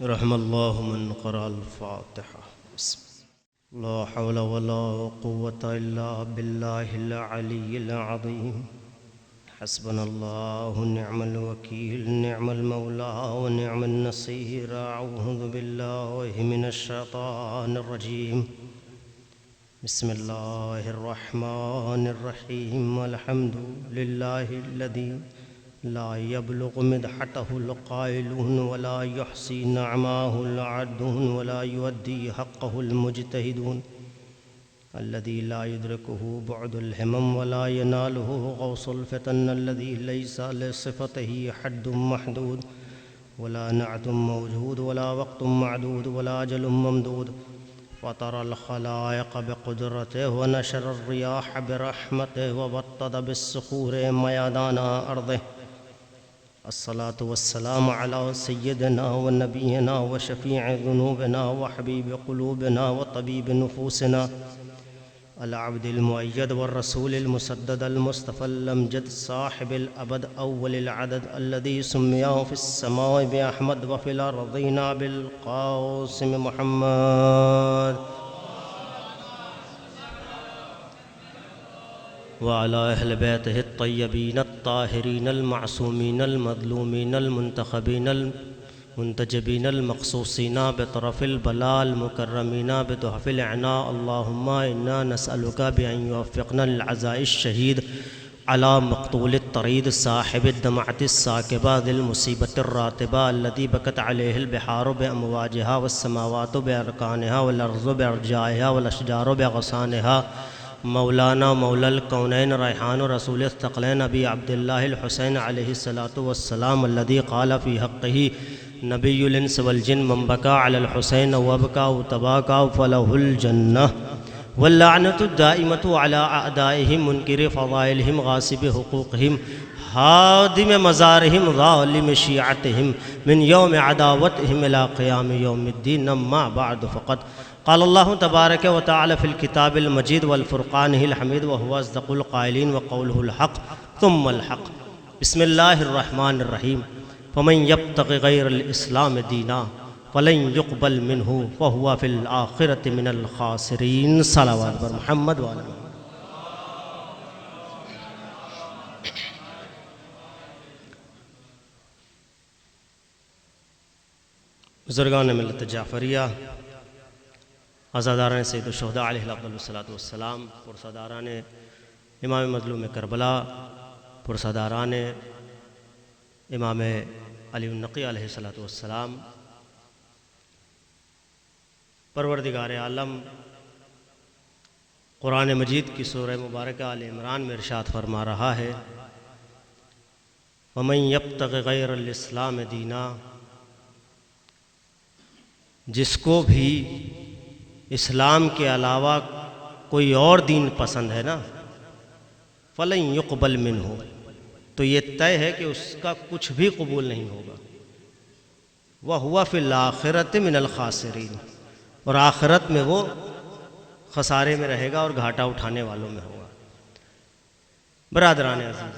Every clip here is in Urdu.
رحم الله من قرأ الفاتحة. بسم الله. لا حول ولا قوة إلا بالله العلي العظيم. حسبنا الله ونعم الوكيل، نعم المولى ونعم النصير. أعوذ بالله من الشيطان الرجيم. بسم الله الرحمن الرحيم. الحمد لله الذي لا يبلغ مدحته القائلون ولا يحصي نعماه العادون ولا يؤدي حقه المجتهدون، الذي لا يدركه بعد الهمم ولا يناله غوص الفتن، الذي ليس لصفته حد محدود ولا نعت موجود ولا وقت معدود ولا أجل ممدود. فطر الخلائق بقدرته ونشر الرياح برحمته وبطد بالصخور ميادان أرضه. الصلاة والسلام على سيدنا ونبينا وشفيع ذنوبنا وحبيب قلوبنا وطبيب نفوسنا، العبد المؤيد والرسول المسدد المصطفى الأمجد، صاحب الأبد أول العدد، الذي سميه في السماء بأحمد وفي الأرضين بالقاسم محمد، وعلى أهل بيته الطيبين الطاهرين المعصومين المظلومين المنتخبين المنتجبين المخصوصين بطرف البلاء المكرمين بتحف العناء. اللهم إنا نسألك بأن يوفقنا للعزاء الشهيد على مقتول الطريد صاحب الدمعة الساكبة ذي المصيبة الراتبة، الذي بكت عليه البحار بأمواجها والسماوات بأركانها والأرض بأرجائها والأشجار بأغصانها. مولانا مولا الكونين ريحان رسول الثقلين أبي عبد الله الحسين عليه الصلاة والسلام، الذي قال في حقه نبي الإنس والجن من بكى على الحسين وابكى وتباكى فله الجنة، واللعنة الدائمة على أعدائهم منكر فضائلهم غاصب حقوقهم هادم مزارهم ظالم شيعتهم من يوم عداوتهم إلى قيام يوم الدين. أما بعد، فقد قال الله تبارك وتعالى في الكتاب المجيد والفرقانه الحميد، وهو أصدق القائلين وقوله الحق ثم الحق. بسم الله الرحمن الرحيم. فمن يبتغ غير الإسلام دينا فلن يقبل منه فهو في الآخرة من الخاسرين. صلوات بر محمد وعلى محمد. بزرگان ملت جعفریہ، عزاداران سید الشہداء علیہ الصلاۃ والسلام، پرساداران امام مظلوم کربلا، پرساداران امام علی النقی علیہ الصلاۃ والسلام، پروردگار عالم قرآن مجید کی سورہ مبارکہ آل عمران میں ارشاد فرما رہا ہے، وَمَن يَبْتَغِ غَيْرَ الْإِسْلَامِ دِينًا، جس کو بھی اسلام کے علاوہ کوئی اور دین پسند ہے نا، فَلَن يُقْبَلْ مِنْهُ، تو یہ طے ہے کہ اس کا کچھ بھی قبول نہیں ہوگا، وَهُوَ فِي الْآخِرَةِ مِنَ الْخَاسِرِينَ، اور آخرت میں وہ خسارے میں رہے گا اور گھاٹا اٹھانے والوں میں ہوگا۔ برادران عزیز،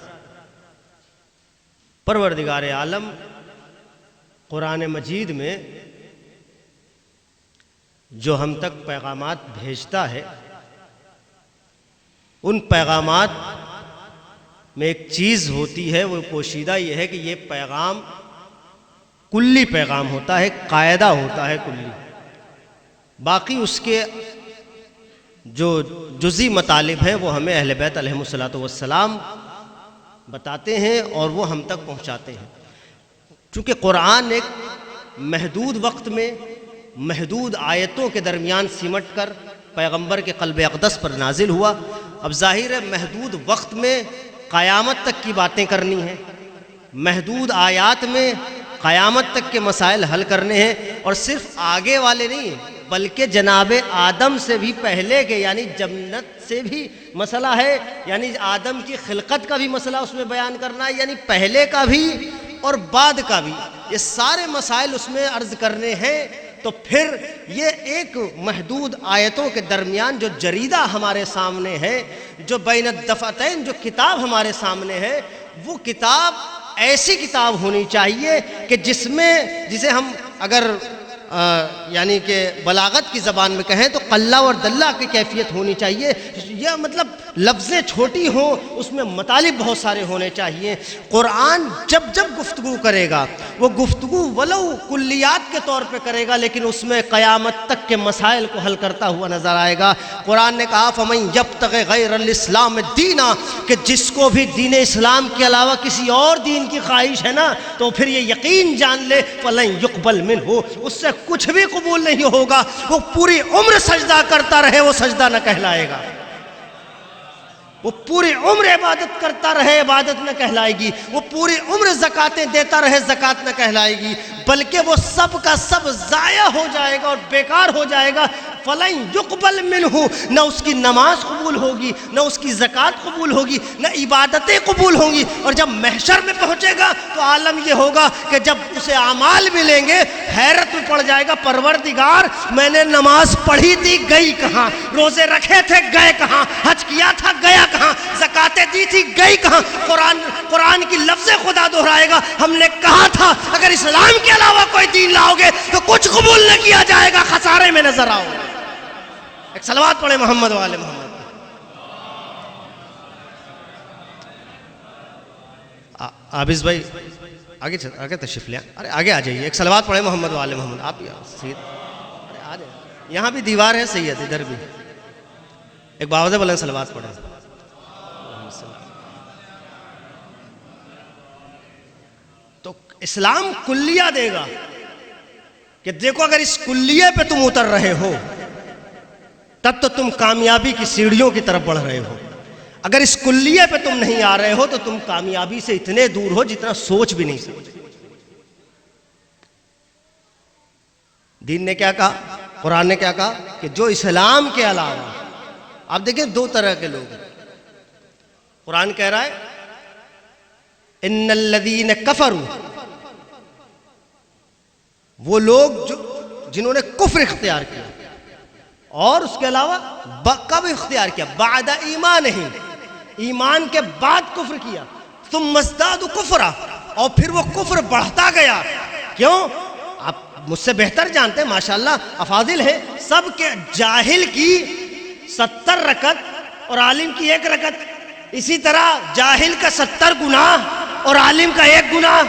پروردگار عالم قرآن مجید میں جو ہم تک پیغامات بھیجتا ہے، ان پیغامات میں ایک چیز ہوتی ہے، وہ پوشیدہ یہ ہے کہ یہ پیغام کلی پیغام ہوتا ہے، قاعدہ ہوتا ہے کلی، باقی اس کے جو جزئی مطالب ہیں وہ ہمیں اہل بیت علیہم الصلاۃ والسلام بتاتے ہیں اور وہ ہم تک پہنچاتے ہیں۔ چونکہ قرآن ایک محدود وقت میں محدود آیتوں کے درمیان سمٹ کر پیغمبر کے قلب اقدس پر نازل ہوا، اب ظاہر ہے محدود وقت میں قیامت تک کی باتیں کرنی ہیں، محدود آیات میں قیامت تک کے مسائل حل کرنے ہیں، اور صرف آگے والے نہیں ہیں بلکہ جناب آدم سے بھی پہلے کے، یعنی جنت سے بھی مسئلہ ہے، یعنی آدم کی خلقت کا بھی مسئلہ اس میں بیان کرنا ہے، یعنی پہلے کا بھی اور بعد کا بھی، یہ سارے مسائل اس میں عرض کرنے ہیں۔ تو پھر یہ ایک محدود آیتوں کے درمیان جو جریدہ ہمارے سامنے ہے، جو بین الدفتین جو کتاب ہمارے سامنے ہے، وہ کتاب ایسی کتاب ہونی چاہیے کہ جسے ہم اگر یعنی کہ بلاغت کی زبان میں کہیں تو قلہ اور دلہ کی کیفیت ہونی چاہیے. یہ مطلب لفظیں چھوٹی ہوں، اس میں مطالب بہت سارے ہونے چاہیے. قرآن جب جب گفتگو کرے گا وہ گفتگو ولو کلیات کے طور پہ کرے گا، لیکن اس میں قیامت تک کے مسائل کو حل کرتا ہوا نظر آئے گا. قرآن نے کہا فَمَن يَبْتَغِ غَيْرَ الْإِسْلَامِ دِينًا، کہ جس کو بھی دین اسلام کے علاوہ کسی اور دین کی خواہش ہے نا، تو پھر یہ یقین جان لے فَلَن يُقْبَلْ مِنْهُ، اس سے کچھ بھی قبول نہیں ہوگا. وہ پوری عمر سجدہ کرتا رہے وہ سجدہ نہ کہلائے گا، وہ پوری عمر عبادت کرتا رہے عبادت نہ کہلائے گی، وہ پوری عمر زکاتیں دیتا رہے زکات نہ کہلائے گی، بلکہ وہ سب کا سب ضائع ہو جائے گا اور بیکار ہو جائے گا. فَلَن يُقْبَلْ مِنْهُ، نہ اس کی نماز قبول ہوگی، نہ اس کی زکات قبول ہوگی، نہ عبادتیں قبول ہوں گی. اور جب محشر میں پہنچے گا تو عالم یہ ہوگا کہ جب اسے اعمال ملیں گے حیرت میں پڑ جائے گا، پروردگار میں نے نماز پڑھی تھی گئی کہاں، روزے رکھے تھے گئے کہاں، حج کیا تھا گیا کہاں، زکاتیں دی تھی گئی کہاں. قرآن کی لفظ خدا دہرائے گا ہم نے کہا تھا اگر اسلام کے علاوہ کوئی دین لاؤ گے تو کچھ قبول نہ کیا جائے گا، خسارے میں نظر آؤ. ایک صلوات پڑھے محمد والے محمد. عابد بھائی آگے تشریف لیں، ارے آگے آ جائیے. ایک صلوات پڑھے محمد والے محمد. آپ سید ارے آ جائیں، یہاں بھی دیوار ہے سید، ادھر بھی ایک باوزہ بلند صلوات پڑھے. تو اسلام کلیہ دے گا کہ دیکھو اگر اس کلیے پہ تم اتر رہے ہو تب تو تم کامیابی کی سیڑھیوں کی طرف بڑھ رہے ہو. اگر اس کلیے پہ تم نہیں آ رہے ہو تو تم کامیابی سے اتنے دور ہو جتنا سوچ بھی نہیں سکتے. دین نے کیا کہا، قرآن نے کیا کہا کہ جو اسلام کے علاوہ، آپ دیکھیں دو طرح کے لوگ ہیں. قرآن کہہ رہا ہے ان الذین کفروا، وہ لوگ جنہوں نے کفر اختیار کیا اور اس کے علاوہ کب اختیار کیا، بعد ایمانہم، ایمان کے بعد کفر کیا، ثم ازدادوا کفرا، اور پھر وہ کفر بڑھتا گیا. کیوں؟ آپ مجھ سے بہتر جانتے ہیں ماشاءاللہ افاضل ہیں سب کے. جاہل کی 70 رکعت اور عالم کی 1 رکعت، اسی طرح جاہل کا 70 گناہ اور عالم کا 1 گناہ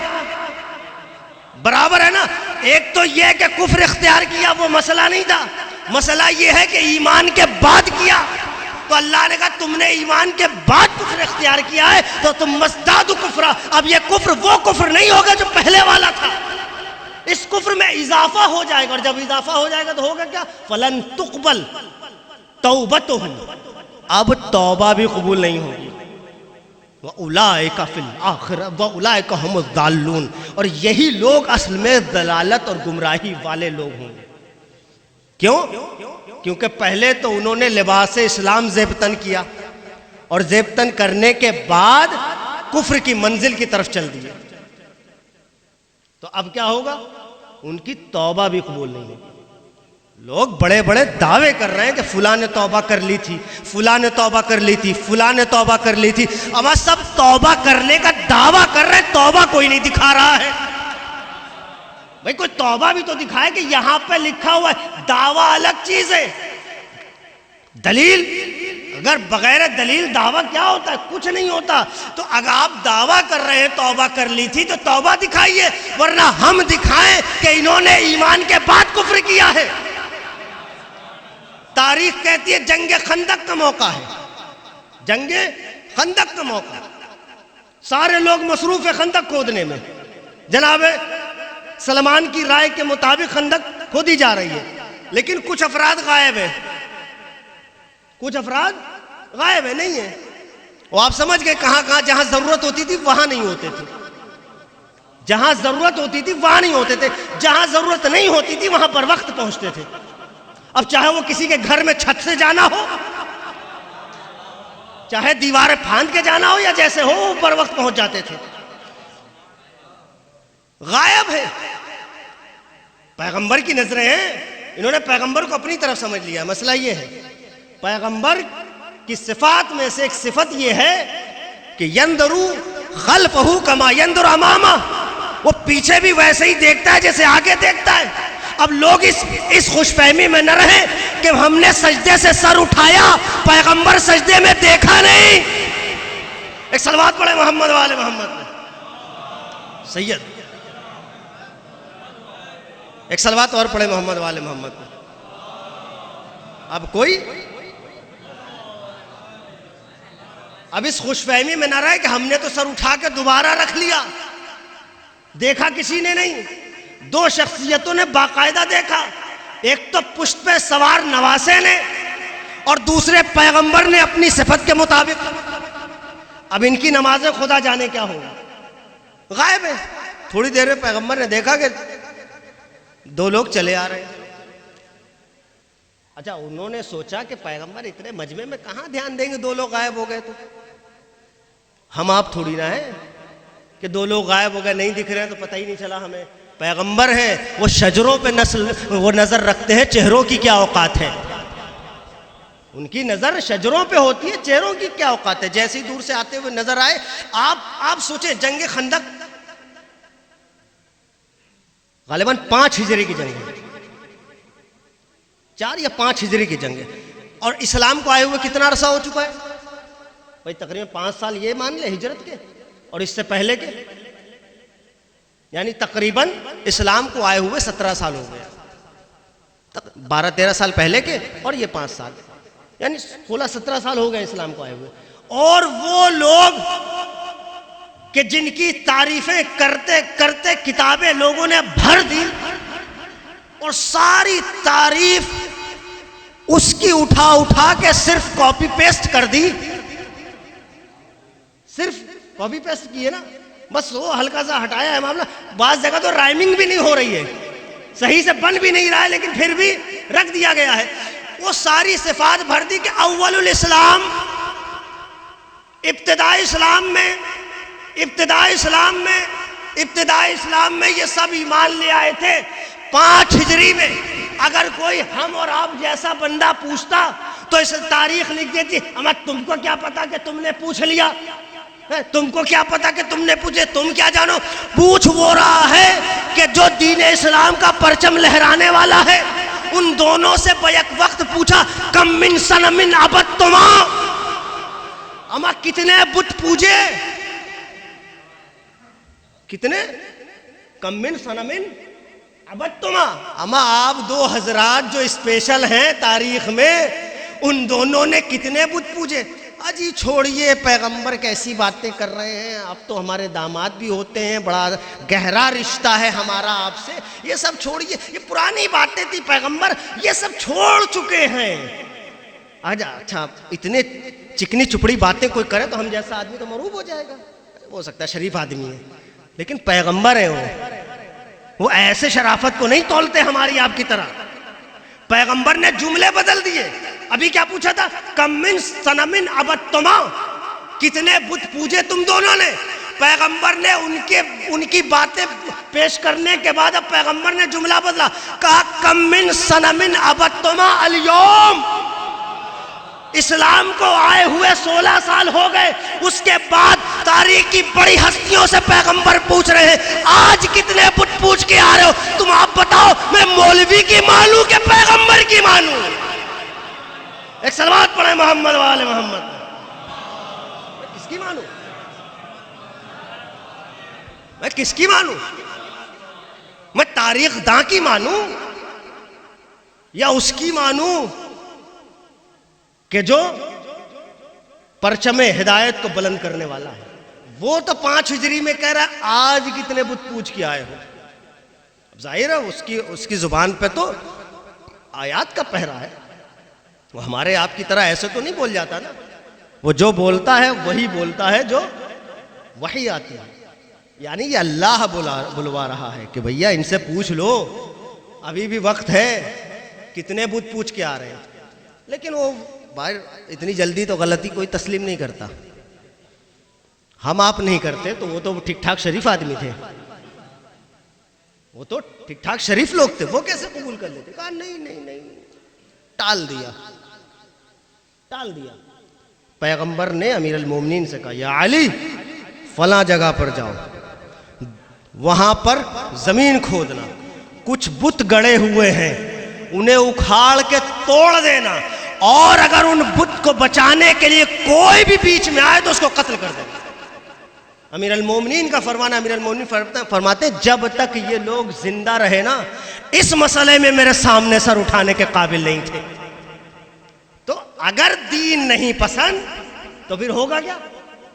برابر ہے نا. ایک تو یہ کہ کفر اختیار کیا وہ مسئلہ نہیں تھا، مسئلہ یہ ہے کہ ایمان کے بعد کیا. تو اللہ نے کہا تم نے ایمان کے بعد کفر اختیار کیا ہے تو تم مزداد کفرا. اب یہ کفر وہ کفر نہیں ہوگا جو پہلے والا تھا، اس کفر میں اضافہ ہو جائے گا، اور جب اضافہ ہو جائے گا تو ہوگا کیا، فلن تقبل توبتہم، اب توبہ بھی قبول نہیں ہوگی. وَأُولَئِكَ فِي الْآخِرَةِ وَأُولَئِكَ هُمُ الضَّالُّونَ، اور یہی لوگ اصل میں ضلالت اور گمراہی والے لوگ ہوں گے. کیوں؟ کیونکہ پہلے تو انہوں نے لباس اسلام زیبتن کیا اور زیبتن کرنے کے بعد کفر کی منزل کی طرف چل دیے. تو اب کیا ہوگا، ان کی توبہ بھی قبول نہیں ہوگی. لوگ بڑے بڑے دعوے کر رہے ہیں کہ فلاں نے توبہ کر لی تھی، فلاں نے توبہ کر لی تھی، فلاں نے توبہ کر لی تھی. اب سب توبہ کرنے کا دعویٰ کر رہے ہیں، توبہ کوئی نہیں دکھا رہا ہے. بھئی کوئی توبہ بھی تو دکھائے کہ یہاں پہ لکھا ہوا ہے. دعویٰ الگ چیز ہے، دلیل. اگر بغیر دلیل دعویٰ کیا ہوتا ہے، کچھ نہیں ہوتا. تو اگر آپ دعویٰ کر رہے ہیں توبہ کر لی تھی تو توبہ دکھائیے، ورنہ ہم دکھائیں کہ انہوں نے ایمان کے بعد کفر کیا ہے. تاریخ کہتی ہے جنگ خندق کا موقع ہے، جنگ خندق کا موقع، سارے لوگ مصروف ہے خندق کھودنے میں. جناب سلمان کی رائے کے مطابق خندق کھودی جا رہی ہے، لیکن کچھ افراد غائب ہیں، کچھ افراد غائب ہیں، نہیں ہیں. وہ آپ سمجھ گئے کہاں کہاں جہاں ضرورت ہوتی تھی وہاں نہیں ہوتے تھے، جہاں ضرورت ہوتی تھی وہاں نہیں ہوتے تھے، جہاں ضرورت نہیں ہوتی تھی وہاں پر وقت پہنچتے تھے. اب چاہے وہ کسی کے گھر میں چھت سے جانا ہو، چاہے دیواریں پھاند کے جانا ہو، یا جیسے ہو اوپر وقت پہنچ جاتے تھے. غائب ہے. پیغمبر کی نظریں ہیں، انہوں نے پیغمبر کو اپنی طرف سمجھ لیا. مسئلہ یہ ہے پیغمبر کی صفات میں سے ایک صفت یہ ہے کہ یندرو خلفہ کما یندر امامہ، وہ پیچھے بھی ویسے ہی دیکھتا ہے جیسے آگے دیکھتا ہے. اب لوگ اس خوش فہمی میں نہ رہیں کہ ہم نے سجدے سے سر اٹھایا، پیغمبر سجدے میں دیکھا نہیں. ایک صلوات پڑھے محمد والے محمد میں. سید ایک صلوات اور پڑھے محمد والے محمد میں. اب کوئی اب اس خوش فہمی میں نہ رہے کہ ہم نے تو سر اٹھا کے دوبارہ رکھ لیا، دیکھا کسی نے نہیں. دو شخصیتوں نے باقاعدہ دیکھا، ایک تو پشت پہ سوار نواسے نے اور دوسرے پیغمبر نے اپنی صفت کے مطابق. اب ان کی نمازیں خدا جانے کیا ہوگا، غائب ہے. تھوڑی دیر میں پیغمبر نے دیکھا کہ دو لوگ چلے آ رہے ہیں. اچھا انہوں نے سوچا کہ پیغمبر اتنے مجمع میں کہاں دھیان دیں گے، دو لوگ غائب ہو گئے. تو ہم آپ تھوڑی نہ ہیں کہ دو لوگ غائب ہو گئے نہیں دکھ رہے ہیں تو پتہ ہی نہیں چلا ہمیں. پیغمبر ہیں وہ شجروں پہ وہ نظر رکھتے ہیں، چہروں کی کیا اوقات ہے. ان کی نظر شجروں پہ ہوتی ہے، چہروں کی کیا اوقات ہے. جیسے ہی دور سے آتے ہوئے نظر آئے. آپ سوچیں جنگ خندق غالباً 5 ہجری کی جنگ ہے، 4 یا 5 ہجری کی جنگ ہے. اور اسلام کو آئے ہوئے کتنا عرصہ ہو چکا ہے بھائی؟ تقریباً 5 سال یہ مان لے ہجرت کے، اور اس سے پہلے کے یعنی تقریباً اسلام کو آئے ہوئے 17 سال ہو گئے. 12-13 سال پہلے کے اور یہ 5 سال، یعنی 16-17 سال ہو گئے اسلام کو آئے ہوئے. اور وہ لوگ کہ جن کی تعریفیں کرتے کرتے کتابیں لوگوں نے بھر دی اور ساری تعریف اس کی اٹھا اٹھا کے صرف کاپی پیسٹ کر دی. صرف کاپی پیسٹ کی ہے نا، بس وہ ہلکا سا ہٹایا ہے معاملہ. بعض جگہ تو رائمنگ بھی نہیں ہو رہی ہے، صحیح سے بن بھی نہیں رہا ہے، لیکن پھر بھی رکھ دیا گیا ہے. وہ ساری صفات بھر دی کہ اول الاسلام، ابتدائی اسلام میں یہ سب ایمان لے آئے تھے. 5 ہجری میں اگر کوئی ہم اور آپ جیسا بندہ پوچھتا تو اس تاریخ لکھ دیتی، اما تم کو کیا پتا کہ تم نے پوچھ لیا، تم کو کیا پتا کہ تم نے پوچھے، تم کیا جانو. پوچھ وہ رہا ہے کہ جو دین اسلام کا پرچم لہرانے والا ہے. ان دونوں سے بیک وقت پوچھا کم من صنم عبدتما، اما کتنے بت پوجے، کتنے، کم من صنم عبدتما، اما آپ 2 حضرات جو اسپیشل ہیں تاریخ میں، ان دونوں نے کتنے بت پوجے. اجی چھوڑیے پیغمبر کیسی باتیں کر رہے ہیں، آپ تو ہمارے داماد بھی ہوتے ہیں، بڑا گہرا رشتہ ہے ہمارا آپ سے، یہ سب چھوڑیے، یہ پرانی باتیں تھی، پیغمبر یہ سب چھوڑ چکے ہیں. اچھا اتنے چکنی چپڑی باتیں کوئی کرے تو ہم جیسا آدمی تو مروب ہو جائے گا. ہو سکتا ہے شریف آدمی ہے، لیکن پیغمبر ہیں وہ ایسے شرافت کو نہیں تولتے ہماری آپ کی طرح. پیغمبر نے جملے بدل دیے. ابھی کیا پوچھا تھا، کم من صنم عبدتما، کتنے بت پوجے تم دونوں نے. پیغمبر نے ان کی باتیں پیش کرنے کے بعد اب پیغمبر نے جملہ بدلا، کہا کم من صنم عبدتما الیوم. اسلام کو آئے ہوئے 16 سال ہو گئے، اس کے بعد تاریخ کی بڑی ہستیوں سے پیغمبر پوچھ رہے ہیں آج کتنے بت پوچھ کے آ رہے ہو. تم آپ بتاؤ میں مولوی کی مانوں کہ پیغمبر کی مانوں. ایک صلوات پڑھیں محمد والے محمد. میں کس کی مانوں، میں کس کی مانوں؟ میں تاریخ داں کی مانوں یا اس کی مانوں کہ جو پرچم ہدایت کو بلند کرنے والا ہے؟ وہ تو 5 ہجری میں کہہ رہا ہے آج کتنے بت پوچھ کے آئے ہو. اب ظاہر ہے اس کی زبان پہ تو آیات کا پہرا ہے. وہ ہمارے آپ کی طرح ایسے تو نہیں بول جاتا نا. وہ جو بولتا ہے وہی بولتا ہے جو وحی آتی ہے. یعنی یہ اللہ بلوا رہا ہے کہ بھیا ان سے پوچھ لو، ابھی بھی وقت ہے، کتنے بت پوچھ کے آ رہے ہیں. لیکن وہ باہر اتنی جلدی تو غلطی کوئی تسلیم نہیں کرتا. ہم آپ نہیں کرتے تو وہ تو ٹھیک ٹھاک شریف آدمی تھے، وہ تو ٹھیک ٹھاک شریف لوگ تھے، وہ کیسے قبول کر لیتے؟ کہا نہیں، ٹال دیا. پیغمبر نے امیر المومنین سے کہا یا علی فلاں جگہ پر جاؤ، وہاں پر زمین کھودنا، کچھ بت گڑے ہوئے ہیں انہیں اکھاڑ کے توڑ دینا، اور اگر ان بت کو بچانے کے لیے کوئی بھی بیچ میں آئے تو اس کو قتل کر دینا۔ امیر المومنین کا فرمانا، امیر المومنین فرماتے ہیں جب تک یہ لوگ زندہ رہے نا اس مسئلے میں میرے سامنے سر اٹھانے کے قابل نہیں تھے۔ تو اگر دین نہیں پسند تو پھر ہوگا کیا؟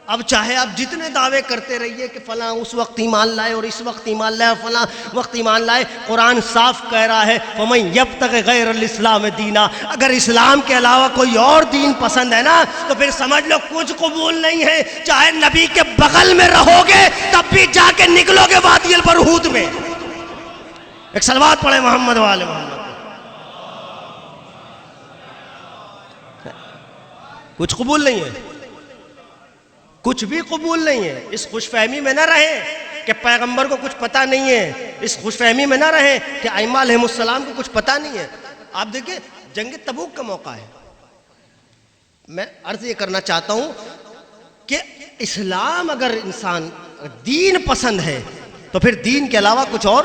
اب چاہے آپ جتنے دعوے کرتے رہیے کہ فلاں اس وقت ایمان لائے اور اس وقت ایمان لائے اور فلاں وقت ایمان لائے، قرآن صاف کہہ رہا ہے وَمَن يَبْتَغِ غَيْرَ الْإِسْلَامِ دِينًا، اگر اسلام کے علاوہ کوئی اور دین پسند ہے نا تو پھر سمجھ لو کچھ قبول نہیں ہے، چاہے نبی کے بغل میں رہو گے تب بھی جا کے نکلو گے وادی البرہوت میں۔ ایک صلوات پڑھے محمد والے محمد۔ کچھ قبول نہیں ہے، کچھ بھی قبول نہیں ہے۔ اس خوش فہمی میں نہ رہیں کہ پیغمبر کو کچھ پتہ نہیں ہے، اس خوش فہمی میں نہ رہیں کہ ائمہ علیہ السلام کو کچھ پتہ نہیں ہے۔ آپ دیکھیں جنگ تبوک کا موقع ہے، میں عرض یہ کرنا چاہتا ہوں کہ اسلام اگر انسان دین پسند ہے تو پھر دین کے علاوہ کچھ اور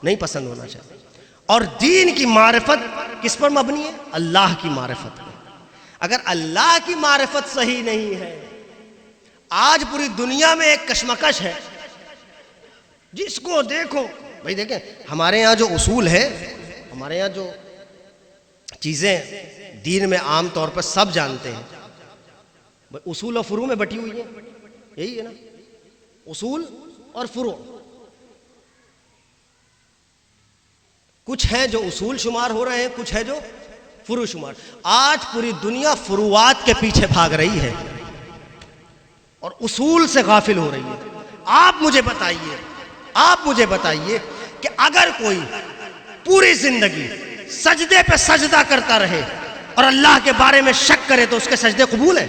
نہیں پسند ہونا چاہیے۔ اور دین کی معرفت کس پر مبنی ہے؟ اللہ کی معرفت پر۔ اگر اللہ کی معرفت صحیح نہیں ہے، آج پوری دنیا میں ایک کشمکش ہے، جس کو دیکھو بھائی دیکھیں ہمارے یہاں جو اصول ہے، ہمارے یہاں جو چیزیں دین میں عام طور پر سب جانتے ہیں، اصول اور فروع میں بٹی ہوئی ہیں، یہی ہے نا، اصول اور فروع۔ کچھ ہیں جو اصول شمار ہو رہے ہیں، کچھ ہے جو فروع شمار۔ آج پوری دنیا فروعات کے پیچھے بھاگ رہی ہے اور اصول سے غافل ہو رہی ہے۔ آپ مجھے بتائیے کہ اگر کوئی پوری زندگی سجدے پہ سجدہ کرتا رہے اور اللہ کے بارے میں شک کرے تو اس کے سجدے قبول ہیں؟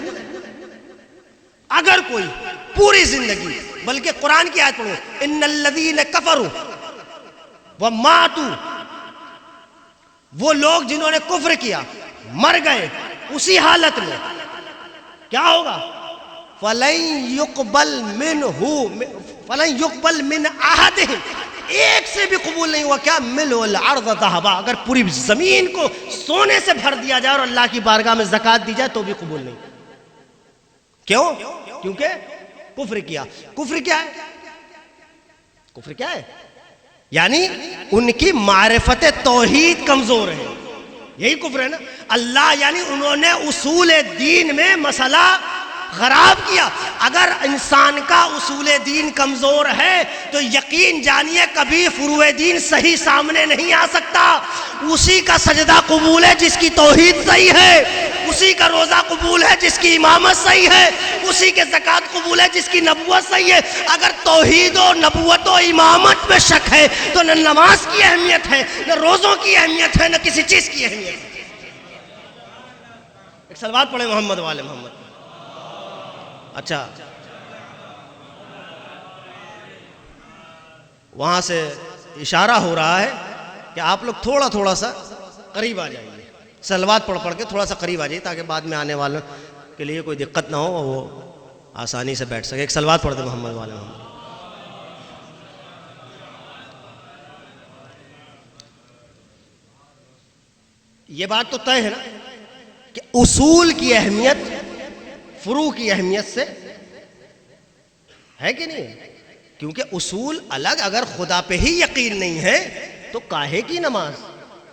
اگر کوئی پوری زندگی، بلکہ قرآن کی آیت پڑھو، ان الذین کفروا وماتوا، وہ لوگ جنہوں نے کفر کیا مر گئے اسی حالت میں، کیا ہوگا؟ فَلَن يُقْبَلْ مِنْ أَحَدِهِمْ، ایک سے بھی قبول نہیں ہوا کیا؟ مِلْءُ الْأَرْضَ ذَهَبًا، اگر پوری زمین کو سونے سے بھر دیا جائے اور اللہ کی بارگاہ میں زکوٰۃ دی جائے تو بھی قبول نہیں۔ کیوں؟ کیونکہ کفر کیا۔ کفر کیا ہے؟ کفر کیا ہے؟ یعنی ان کی معرفت توحید کمزور ہے، یہی کفر ہے نا۔ اللہ یعنی انہوں نے اصول دین میں مسئلہ خراب کیا۔ اگر انسان کا اصول دین کمزور ہے تو یقین جانیے کبھی فروع دین صحیح سامنے نہیں آ سکتا۔ اسی کا سجدہ قبول ہے جس کی توحید صحیح ہے، اسی کا روزہ قبول ہے جس کی امامت صحیح ہے، اسی کے زکوٰۃ قبول ہے جس کی نبوت صحیح ہے۔ اگر توحید و نبوت و امامت میں شک ہے تو نہ نماز کی اہمیت ہے، نہ روزوں کی اہمیت ہے، نہ کسی چیز کی اہمیت ہے۔ ایک صلوات پڑھے محمد والے محمد۔ اچھا، وہاں سے اشارہ ہو رہا ہے کہ آپ لوگ تھوڑا سا قریب آ جائیے، صلوات پڑھ کے تھوڑا سا قریب آ جائیے تاکہ بعد میں آنے والوں کے لیے کوئی دقت نہ ہو اور وہ آسانی سے بیٹھ سکے۔ ایک صلوات پڑھ دے محمد والے محمد۔ یہ بات تو طے ہے نا کہ اصول کی اہمیت فروع کی اہمیت سے ہے کہ نہیں؟ کیونکہ اصول الگ، اگر خدا پہ ہی یقین نہیں ہے تو کاہے کی نماز،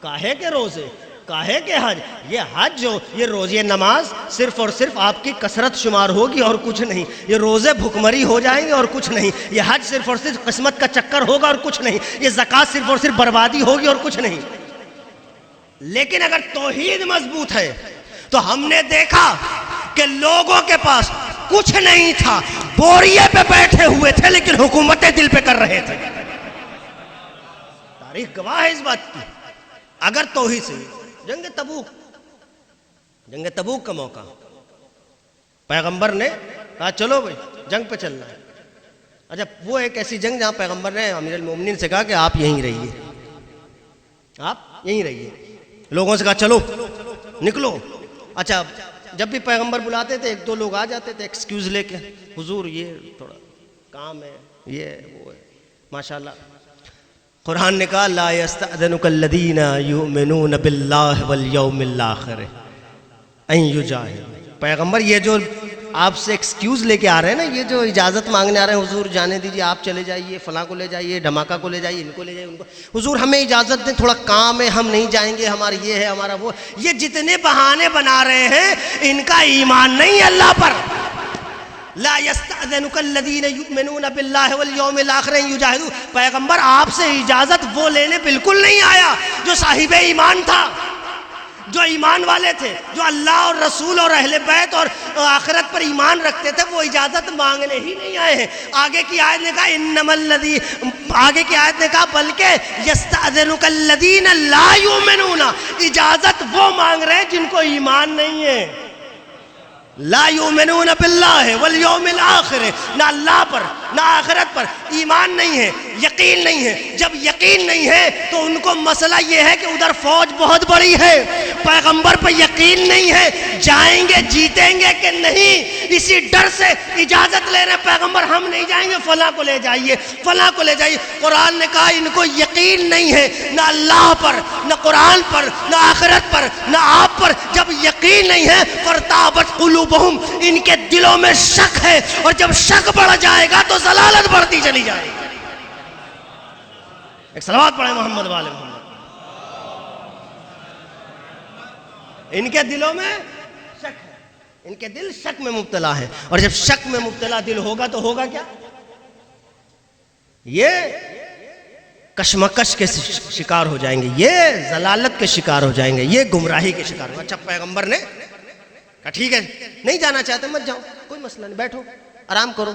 کاہے کے روزے، کاہے کے حج؟ یہ حج جو یہ روزے نماز صرف اور صرف آپ کی کثرت شمار ہوگی اور کچھ نہیں، یہ روزے بھکمری ہو جائیں گے اور کچھ نہیں، یہ حج صرف اور صرف قسمت کا چکر ہوگا اور کچھ نہیں، یہ زکوٰۃ صرف اور صرف بربادی ہوگی اور کچھ نہیں۔ لیکن اگر توحید مضبوط ہے تو ہم نے دیکھا کہ لوگوں کے پاس کچھ نہیں تھا، بوریے پہ بیٹھے ہوئے تھے لیکن حکومتیں دل پہ کر رہے تھے۔ تاریخ گواہ ہے اس بات کی۔ اگر توحید سے جنگ تبوک کا موقع، پیغمبر نے کہا چلو بھائی جنگ پہ چلنا ہے۔ اچھا، وہ ایک ایسی جنگ جہاں پیغمبر نے امیر المومنین سے کہا کہ آپ یہیں رہیے، آپ یہیں رہیے، لوگوں سے کہا چلو نکلو۔ اچھا، جب بھی پیغمبر بلاتے تھے ایک دو لوگ آ جاتے تھے ایکسکیوز لے کے، حضور یہ تھوڑا کام ہے، یہ ماشاءاللہ قرآن نے کہا لا یستأذنک الذین یؤمنون باللہ والیوم الآخر ان یجاہدوا. پیغمبر یہ جو آپ سے ایکسکیوز لے کے آ رہے ہیں نا، یہ جو اجازت مانگنے آ رہے ہیں، حضور جانے دیجیے، آپ چلے جائیے، فلاں کو لے جائیے، دھماکہ کو لے جائیے، ان کو لے جائیے، ان کو، حضور ہمیں اجازت دیں، تھوڑا کام ہے، ہم نہیں جائیں گے، ہمارا یہ ہے، ہمارا وہ. یہ جتنے بہانے بنا رہے ہیں ان کا ایمان نہیں ہے اللہ پر. لا یستأذنک الذین یؤمنون باللہ والیوم الآخر ان یجاہدوا. پیغمبر آپ سے اجازت وہ لینے بالکل نہیں آیا جو صاحب ایمان تھا، جو ایمان والے تھے، جو اللہ اور رسول اور اہل بیت اور آخرت پر ایمان رکھتے تھے، وہ اجازت مانگنے ہی نہیں آئے ہیں. آگے کی آیت نے کہا انما الذی، آگے کی آیت نے کہا بلکہ یستأذنک الذین لا یؤمنون، اجازت وہ مانگ رہے ہیں جن کو ایمان نہیں ہے. لا یؤمنون باللہ والیوم الآخر، نہ اللہ پر نہ آخرت پر ایمان نہیں ہے، یقین نہیں ہے. جب یقین نہیں ہے تو ان کو مسئلہ یہ ہے کہ ادھر فوج بہت بڑی ہے، پیغمبر پہ یقین نہیں ہے، جائیں گے جیتیں گے کہ نہیں، اسی ڈر سے اجازت لے رہے پیغمبر ہم نہیں جائیں گے، فلاں کو لے جائیے، فلاں کو لے جائیے. قرآن نے کہا ان کو یقین نہیں ہے، نہ اللہ پر نہ قرآن پر نہ آخرت پر نہ آپ پر. جب یقین نہیں ہے فارتابت قلوبہم، ان کے دلوں میں شک ہے، اور جب شک بڑھ جائے گا تو ضلالت بڑھتی چلی جائے گی. ایک صلوات پڑھیں محمد والے محمد. ان کے دلوں میں شک ہے، ان کے دل شک میں مبتلا ہے، اور جب شک میں مبتلا دل ہوگا تو ہوگا کیا؟ یہ کشمکش کے شکار ہو جائیں گے، یہ ضلالت کے شکار ہو جائیں گے، یہ گمراہی کے شکار ہو جائیں گے. اچھا پیغمبر نے کہا ٹھیک ہے، نہیں جانا چاہتے مت جاؤ، کوئی مسئلہ نہیں، بیٹھو آرام کرو،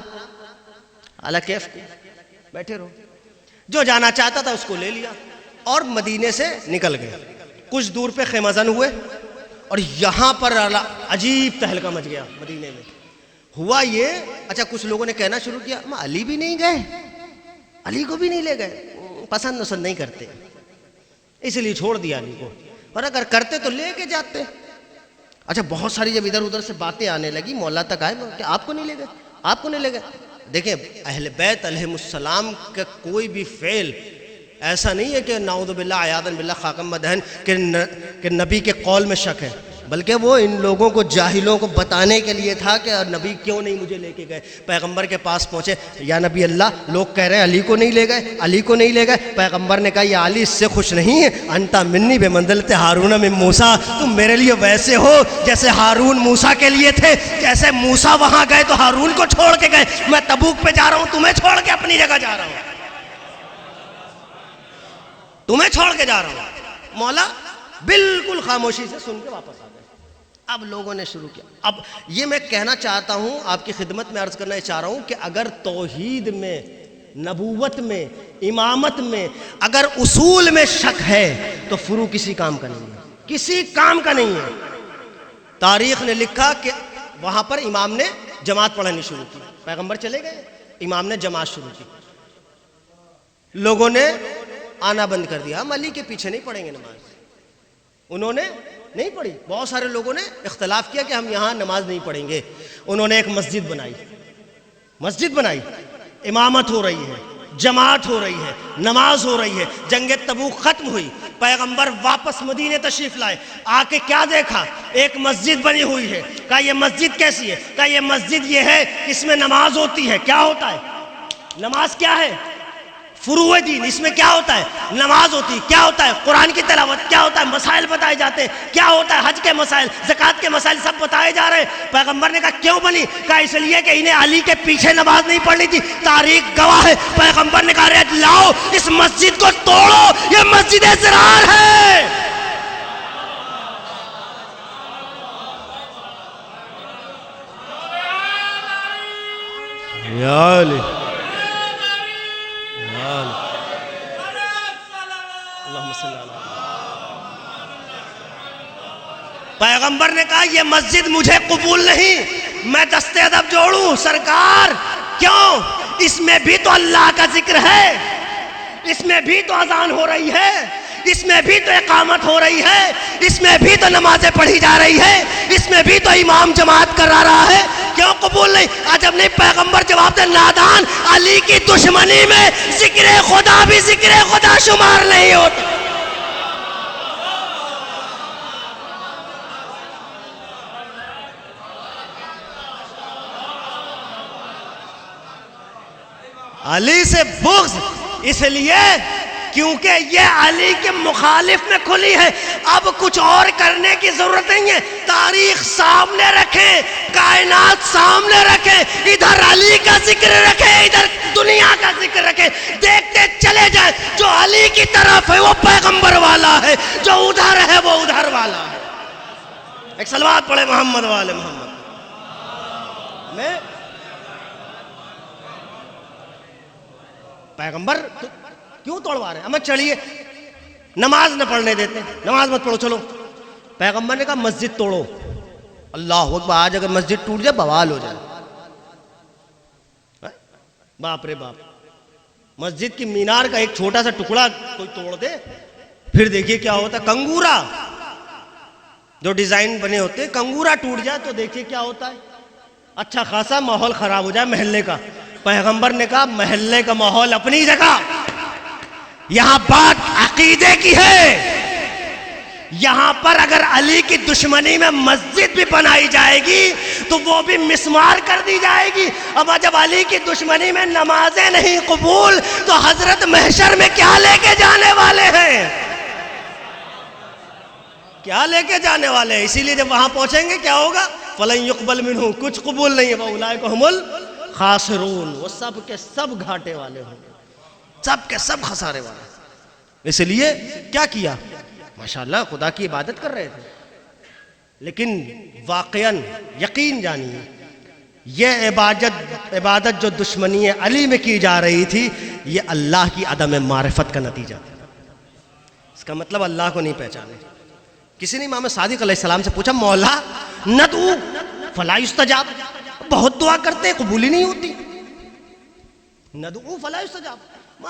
اعلیٰ کیف بیٹھے رہو. جو جانا چاہتا تھا اس کو لے لیا اور مدینے سے نکل گئے. کچھ دور پہ خیمہ زن ہوئے، اور یہاں پر عجیب تہلکہ مچ گیا مدینے میں. ہوا یہ، اچھا کچھ لوگوں نے کہنا شروع کیا علی بھی نہیں گئے، علی کو بھی نہیں لے گئے، پسند وسند نہیں کرتے اس لیے چھوڑ دیا علی کو، اور اگر کرتے تو لے کے جاتے. اچھا بہت ساری جب ادھر ادھر سے باتیں آنے لگی، مولا تک آئے کہ آپ کو نہیں لے گئے، آپ کو نہیں لے گئے. دیکھیں اہل بیت علیہم السلام کا کوئی بھی فعل ایسا نہیں ہے کہ نعوذ باللہ عیاذا باللہ خاکم مدہن کہ نبی کے قول میں شک ہے، بلکہ وہ ان لوگوں کو، جاہلوں کو بتانے کے لیے تھا کہ نبی کیوں نہیں مجھے لے کے گئے. پیغمبر کے پاس پہنچے، یا نبی اللہ لوگ کہہ رہے ہیں علی کو نہیں لے گئے، علی کو نہیں لے گئے. پیغمبر نے کہا یہ علی اس سے خوش نہیں ہے، انتا منی بے منزلت ہارون من موسیٰ، تم میرے لیے ویسے ہو جیسے ہارون موسیٰ کے لیے تھے. جیسے موسیٰ وہاں گئے تو ہارون کو چھوڑ کے گئے، میں تبوک پہ جا رہا ہوں تمہیں چھوڑ کے اپنی جگہ جا رہا ہوں، تمہیں چھوڑ کے جا رہا ہوں. مولا بالکل خاموشی سے سن کے واپس آ گئے. اب لوگوں نے شروع کیا. اب یہ میں کہنا چاہتا ہوں، آپ کی خدمت میں عرض کرنا چاہ رہا ہوں کہ اگر توحید میں، نبوت میں، امامت میں اگر اصول میں شک ہے تو فروع کسی کام کا نہیں ہے، کسی کام کا نہیں ہے. تاریخ نے لکھا کہ وہاں پر امام نے جماعت پڑھانی شروع کی، پیغمبر چلے گئے، امام نے جماعت شروع کی. لوگوں نے آنا بند کر دیا، ہم علی کے پیچھے نہیں پڑھیں گے نماز. انہوں نے نہیں پڑھی. بہت سارے لوگوں نے اختلاف کیا کہ ہم یہاں نماز نہیں پڑھیں گے. انہوں نے ایک مسجد بنائی، مسجد بنائی، امامت ہو رہی ہے، جماعت ہو رہی ہے، نماز ہو رہی ہے. جنگ تبوک ختم ہوئی، پیغمبر واپس مدینے تشریف لائے. آ کے کیا دیکھا؟ ایک مسجد بنی ہوئی ہے. کہا یہ مسجد کیسی ہے؟ کہا یہ مسجد یہ ہے اس میں نماز ہوتی ہے. کیا ہوتا ہے نماز؟ کیا ہے فروع دین؟ اس میں کیا ہوتا ہے؟ نماز ہوتی ہے. کیا ہوتا ہے؟ قرآن کی تلاوت. کیا ہوتا ہے؟ مسائل بتائے جاتے ہیں. کیا ہوتا ہے؟ حج کے مسائل، زکوٰۃ کے مسائل سب بتائے جا رہے ہیں. پیغمبر نے کہا کیوں بنی؟ کہا اس لیے کہ انہیں علی کے پیچھے نماز نہیں پڑھنی تھی. تاریخ گواہ ہے. پیغمبر نے کہا لاؤ اس مسجد کو توڑو، یہ مسجد ضرار ہے. یا علی پیغمبر نے کہا یہ مسجد مجھے قبول نہیں، میں دست ادب جوڑوں. سرکار کیوں؟ اس میں بھی تو اللہ کا ذکر ہے، اس میں بھی تو اذان ہو رہی ہے، اس میں بھی تو اقامت ہو رہی ہے، اس میں بھی تو نمازیں پڑھی جا رہی ہے، اس میں بھی تو امام جماعت کرا رہا ہے، کیوں قبول نہیں؟ جب نہیں پیغمبر جواب دے نادان، علی کی دشمنی میں ذکر خدا بھی ذکر خدا شمار نہیں ہوتا۔ علی سے بغض اس لیے کیونکہ یہ علی کے مخالف میں کھلی ہے۔ اب کچھ اور کرنے کی ضرورت نہیں ہے، تاریخ سامنے رکھیں، کائنات سامنے رکھیں، ادھر علی کا ذکر رکھیں، ادھر دنیا کا ذکر رکھیں، دیکھتے چلے جائیں۔ جو علی کی طرف ہے وہ پیغمبر والا ہے، جو ادھر ہے وہ ادھر والا ہے۔ ایک صلوات پڑھے محمد والے محمد میں۔ پیغمبر کیوں توڑوا رہے ہیں؟ ہمیں چڑھیے، نماز نہ پڑھنے دیتے، نماز مت پڑھو، چلو۔ پیغمبر نے کہا مسجد توڑو۔ اللہ اکبر، آج اگر مسجد ٹوٹ جائے بوال ہو جائے، باپ رے باپ۔ مسجد کی مینار کا ایک چھوٹا سا ٹکڑا کوئی توڑ دے، پھر دیکھیے کیا ہوتا ہے۔ کنگورا جو ڈیزائن بنے ہوتے، کنگورا ٹوٹ جائے تو دیکھیے کیا ہوتا ہے، اچھا خاصا ماحول خراب ہو جائے محلے کا۔ پیغمبر نے کہا محلے کا ماحول اپنی جگہ، یہاں بات عقیدے کی ہے۔ یہاں پر اگر علی کی دشمنی میں مسجد بھی بنائی جائے گی تو وہ بھی مسمار کر دی جائے گی۔ اب جب علی کی دشمنی میں نمازیں نہیں قبول تو حضرت محشر میں کیا لے کے جانے والے ہیں؟ کیا لے کے جانے والے ہیں؟ اسی لیے جب وہاں پہنچیں گے کیا ہوگا؟ فَلَن يُقْبَلْ مِنْهُ، کچھ قبول نہیں ہے، وَأُولَٰئِكَ هُمُ الْخَاسِرُونَ، وہ سب کے سب گھاٹے والے ہوں گے، سب کے سب خسارے والے۔ اس لیے کیا کیا؟ ماشاءاللہ خدا کی عبادت کر رہے تھے، لیکن واقعاً یقین جانیے یہ عبادت جو دشمنی علی میں کی جا رہی تھی، یہ اللہ کی عدم معرفت کا نتیجہ تھا۔ اس کا مطلب اللہ کو نہیں پہچانے۔ کسی نے امام صادق علیہ السلام سے پوچھا مولا ندعو فلا یستجاب، بہت دعا کرتے قبول ہی نہیں ہوتی، ندعو فلا یستجاب،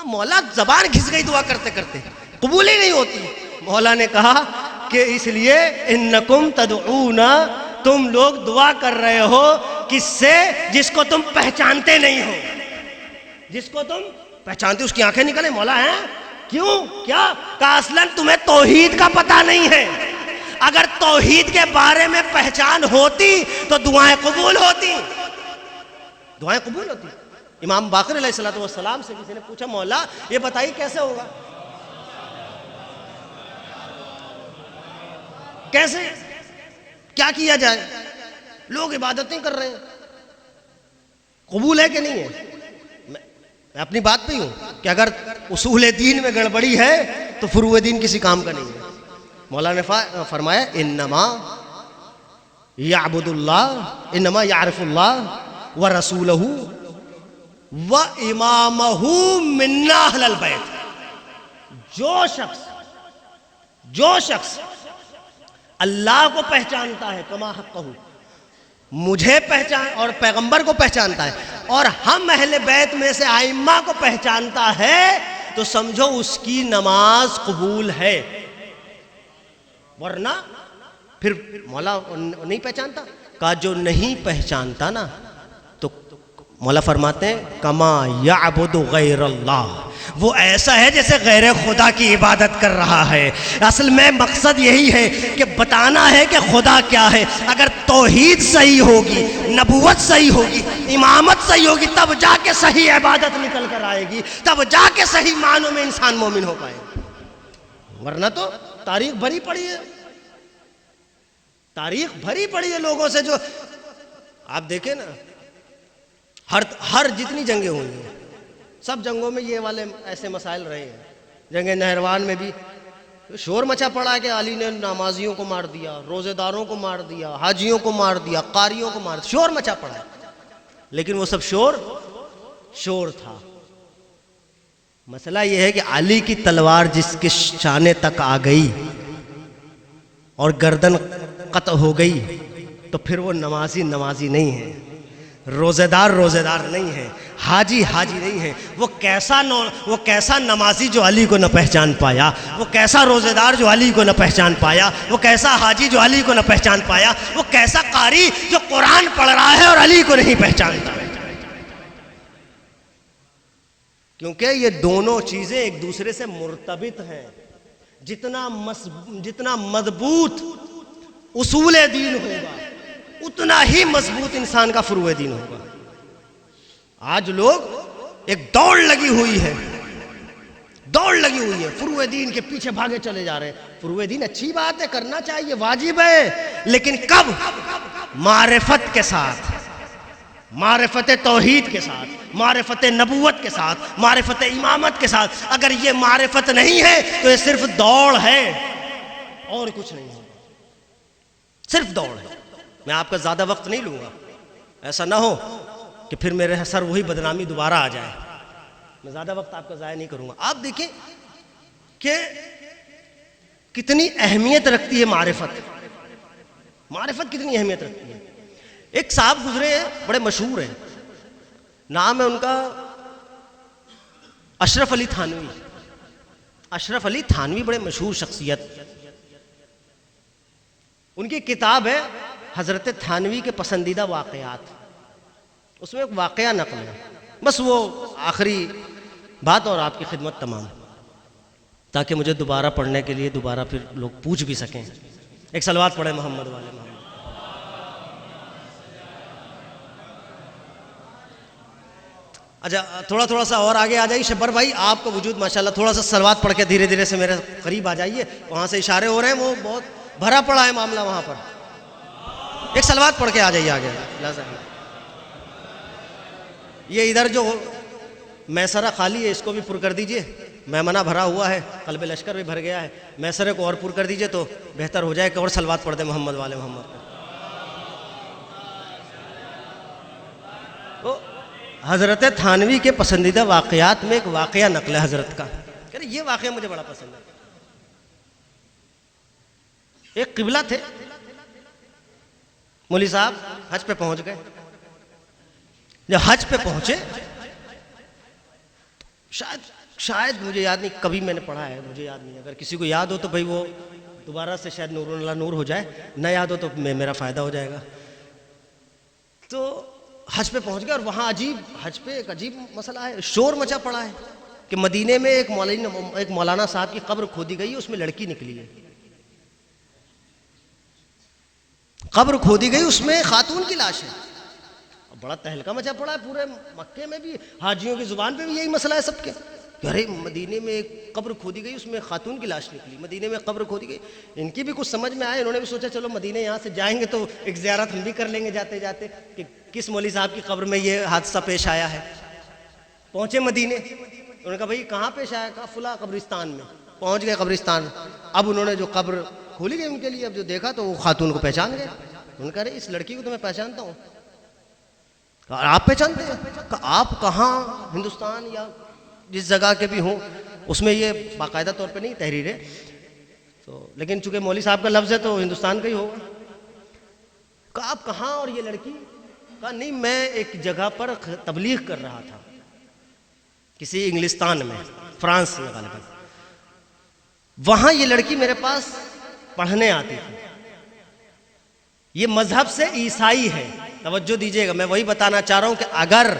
مولا زبان گھس گئی دعا کرتے کرتے قبول ہی نہیں ہوتی۔ مولا نے کہا کہ اس لیے انکم تدعون، تم لوگ دعا کر رہے ہو کس سے؟ جس کو تم پہچانتے نہیں ہو، جس کو تم پہچانتے اس کی آنکھیں نکلے مولا ہیں کیوں؟ کیا کہ اصلاً تمہیں توحید کا پتہ نہیں ہے۔ اگر توحید کے بارے میں پہچان ہوتی تو دعائیں قبول ہوتی، دعائیں قبول ہوتی۔ امام باقر علیہ السلام سے کسی نے پوچھا مولا یہ بتائیے کیسے ہوگا، کیسے کیا کیا جائے؟ لوگ عبادتیں کر رہے ہیں، قبول ہے کہ نہیں ہے؟ میں اپنی بات پہ ہوں کہ اگر اصول دین میں گڑبڑی ہے تو فروع دین کسی کام کا نہیں ہے۔ مولا نے فرمایا انما یعبد اللہ، انما یعرف اللہ ورسولہ وامامہ من اہل البیت، جو شخص اللہ کو پہچانتا ہے کما حقہ، مجھے پہچان اور پیغمبر کو پہچانتا ہے اور ہم اہل بیت میں سے ائمہ کو پہچانتا ہے تو سمجھو اس کی نماز قبول ہے، ورنہ پھر مولا نہیں پہچانتا۔ کہا جو نہیں پہچانتا نا تو مولا فرماتے ہیں کما یعبد غیر اللہ، وہ ایسا ہے جیسے غیر خدا کی عبادت کر رہا ہے۔ اصل میں مقصد یہی ہے کہ بتانا ہے کہ خدا کیا ہے۔ اگر توحید صحیح ہوگی، نبوت صحیح ہوگی، امامت صحیح ہوگی، تب جا کے صحیح عبادت نکل کر آئے گی، تب جا کے صحیح معنوں میں انسان مومن ہو پائے گا، ورنہ تو تاریخ بھری پڑی ہے، تاریخ بھری پڑی ہے لوگوں سے جو آپ دیکھیں نا، ہر جتنی جنگیں ہوئی ہیں سب جنگوں میں یہ والے ایسے مسائل رہے ہیں۔ جنگ نہروان میں بھی شور مچا پڑا کہ علی نے نمازیوں کو مار دیا، روزے داروں کو مار دیا، حاجیوں کو مار دیا، قاریوں کو مار دیا، شور مچا پڑا ہے، لیکن وہ سب شور تھا۔ مسئلہ یہ ہے کہ علی کی تلوار جس کے شانے تک آ گئی اور گردن قطع ہو گئی تو پھر وہ نمازی نہیں ہے۔ روزے دار نہیں ہیں، حاجی نہیں ہیں۔ وہ کیسا نمازی جو علی کو نہ پہچان پایا، وہ کیسا روزے دار جو علی کو نہ پہچان پایا، وہ کیسا حاجی جو علی کو نہ پہچان پایا، وہ کیسا قاری جو قرآن پڑھ رہا ہے اور علی کو نہیں پہچانتا۔ کیونکہ یہ دونوں چیزیں ایک دوسرے سے مرتبط ہیں۔ جتنا مضبوط اصول دین ہوگا اتنا ہی مضبوط انسان کا فروع دین ہوگا۔ آج لوگ ایک دوڑ لگی ہوئی ہے، فروع دین کے پیچھے بھاگے چلے جا رہے ہیں۔ فروع دین اچھی بات ہے، کرنا چاہیے، واجب ہے، لیکن کب؟ معرفت کے ساتھ، معرفت توحید کے ساتھ، معرفت نبوت کے ساتھ، معرفت امامت کے ساتھ۔ اگر یہ معرفت نہیں ہے تو یہ صرف دوڑ ہے اور کچھ نہیں ہے، صرف دوڑ ہے۔ میں آپ کا زیادہ وقت نہیں لوں گا، ایسا نہ ہو کہ پھر میرے سر وہی بدنامی دوبارہ آ جائے۔ میں زیادہ وقت آپ کا ضائع نہیں کروں گا۔ آپ دیکھیں کہ کتنی اہمیت رکھتی ہے معرفت، کتنی اہمیت رکھتی ہے۔ ایک صاحب گزرے ہیں، بڑے مشہور ہیں، نام ہے ان کا اشرف علی تھانوی۔ اشرف علی تھانوی بڑے مشہور شخصیت۔ ان کی کتاب ہے حضرت تھانوی کے پسندیدہ واقعات۔ اس میں ایک واقعہ نقل ہے، بس وہ آخری بات اور آپ کی خدمت تمام، تاکہ مجھے دوبارہ پڑھنے کے لیے دوبارہ پھر لوگ پوچھ بھی سکیں۔ ایک صلوات پڑھیں محمد والے محمد۔ اچھا تھوڑا سا اور آگے آ جائیے شبر بھائی، آپ کا وجود ماشاءاللہ، تھوڑا سا صلوات پڑھ کے دھیرے دھیرے سے میرے قریب آ جائیے۔ وہاں سے اشارے ہو رہے ہیں، وہ بہت بھرا پڑا ہے معاملہ وہاں پر۔ ایک صلوات پڑھ کے آ جائیے آگے۔ یہ ادھر جو میسرہ خالی ہے اس کو بھی پر کر دیجئے، میمنہ بھرا ہوا ہے، قلب لشکر بھی بھر گیا ہے، میسرے کو اور پر کر دیجئے تو بہتر ہو جائے کہ اور صلوات پڑھ دیں محمد والے محمد۔ حضرت تھانوی کے پسندیدہ واقعات میں ایک واقعہ نقل ہے حضرت کا، کہ یہ واقعہ مجھے بڑا پسند ہے۔ ایک قبلہ تھے، مولوی صاحب حج پہ پہنچ گئے۔ جب حج پہ پہنچے، شاید مجھے یاد نہیں، کبھی میں نے پڑھا ہے، مجھے یاد نہیں، اگر کسی کو یاد ہو تو بھائی وہ دوبارہ سے شاید نور اللہ نور ہو جائے، نہ یاد ہو تو میرا فائدہ ہو جائے گا۔ تو حج پہ پہنچ گئے اور وہاں حج پہ ایک عجیب مسئلہ ہے، شور مچا پڑا ہے کہ مدینے میں ایک مولانا صاحب کی قبر کھودی گئی، اس میں لڑکی نکلی ہے۔ قبر کھودی گئی، اس میں خاتون کی لاش ہے۔ بڑا تہلکہ مچا پڑا ہے پورے مکے میں بھی، حاجیوں کی زبان پہ بھی یہی مسئلہ ہے سب کے، کہ ارے مدینے میں ایک قبر کھودی گئی، اس میں خاتون کی لاش نکلی، مدینے میں قبر کھودی گئی۔ ان کی بھی کچھ سمجھ میں آئے، انہوں نے بھی سوچا چلو مدینے یہاں سے جائیں گے تو ایک زیارت ہم بھی کر لیں گے جاتے جاتے، کہ کس مولوی صاحب کی قبر میں یہ حادثہ پیش آیا ہے۔ پہنچے مدینے، انہوں نے کہا بھائی کہاں پیش آیا؟ کہا فلاں قبرستان میں۔ پہنچ گئے قبرستان، اب انہوں نے جو قبر کھولی گئی ان کے لیے، اب جو دیکھا تو وہ خاتون کو پہچان گئے۔ انہوں نے کہا اس لڑکی کو تو میں پہچانتا ہوں۔ کہا آپ پہچانتے ہیں؟ کہا آپ کہاں، ہندوستان یا جس جگہ کے بھی ہوں، اس میں یہ باقاعدہ طور پہ نہیں تحریر ہے تو، لیکن چونکہ مولوی صاحب کا لفظ ہے تو ہندوستان کا ہی ہوگا۔ کہا آپ کہاں اور یہ لڑکی؟ کہا نہیں میں ایک جگہ پر تبلیغ کر رہا تھا، کسی انگلستان میں، فرانس میں غالباً، وہاں یہ لڑکی میرے پاس پڑھنے آتی تھی۔ یہ مذہب سے عیسائی ہے، توجہ دیجئے گا، میں وہی بتانا چاہ رہا ہوں کہ اگر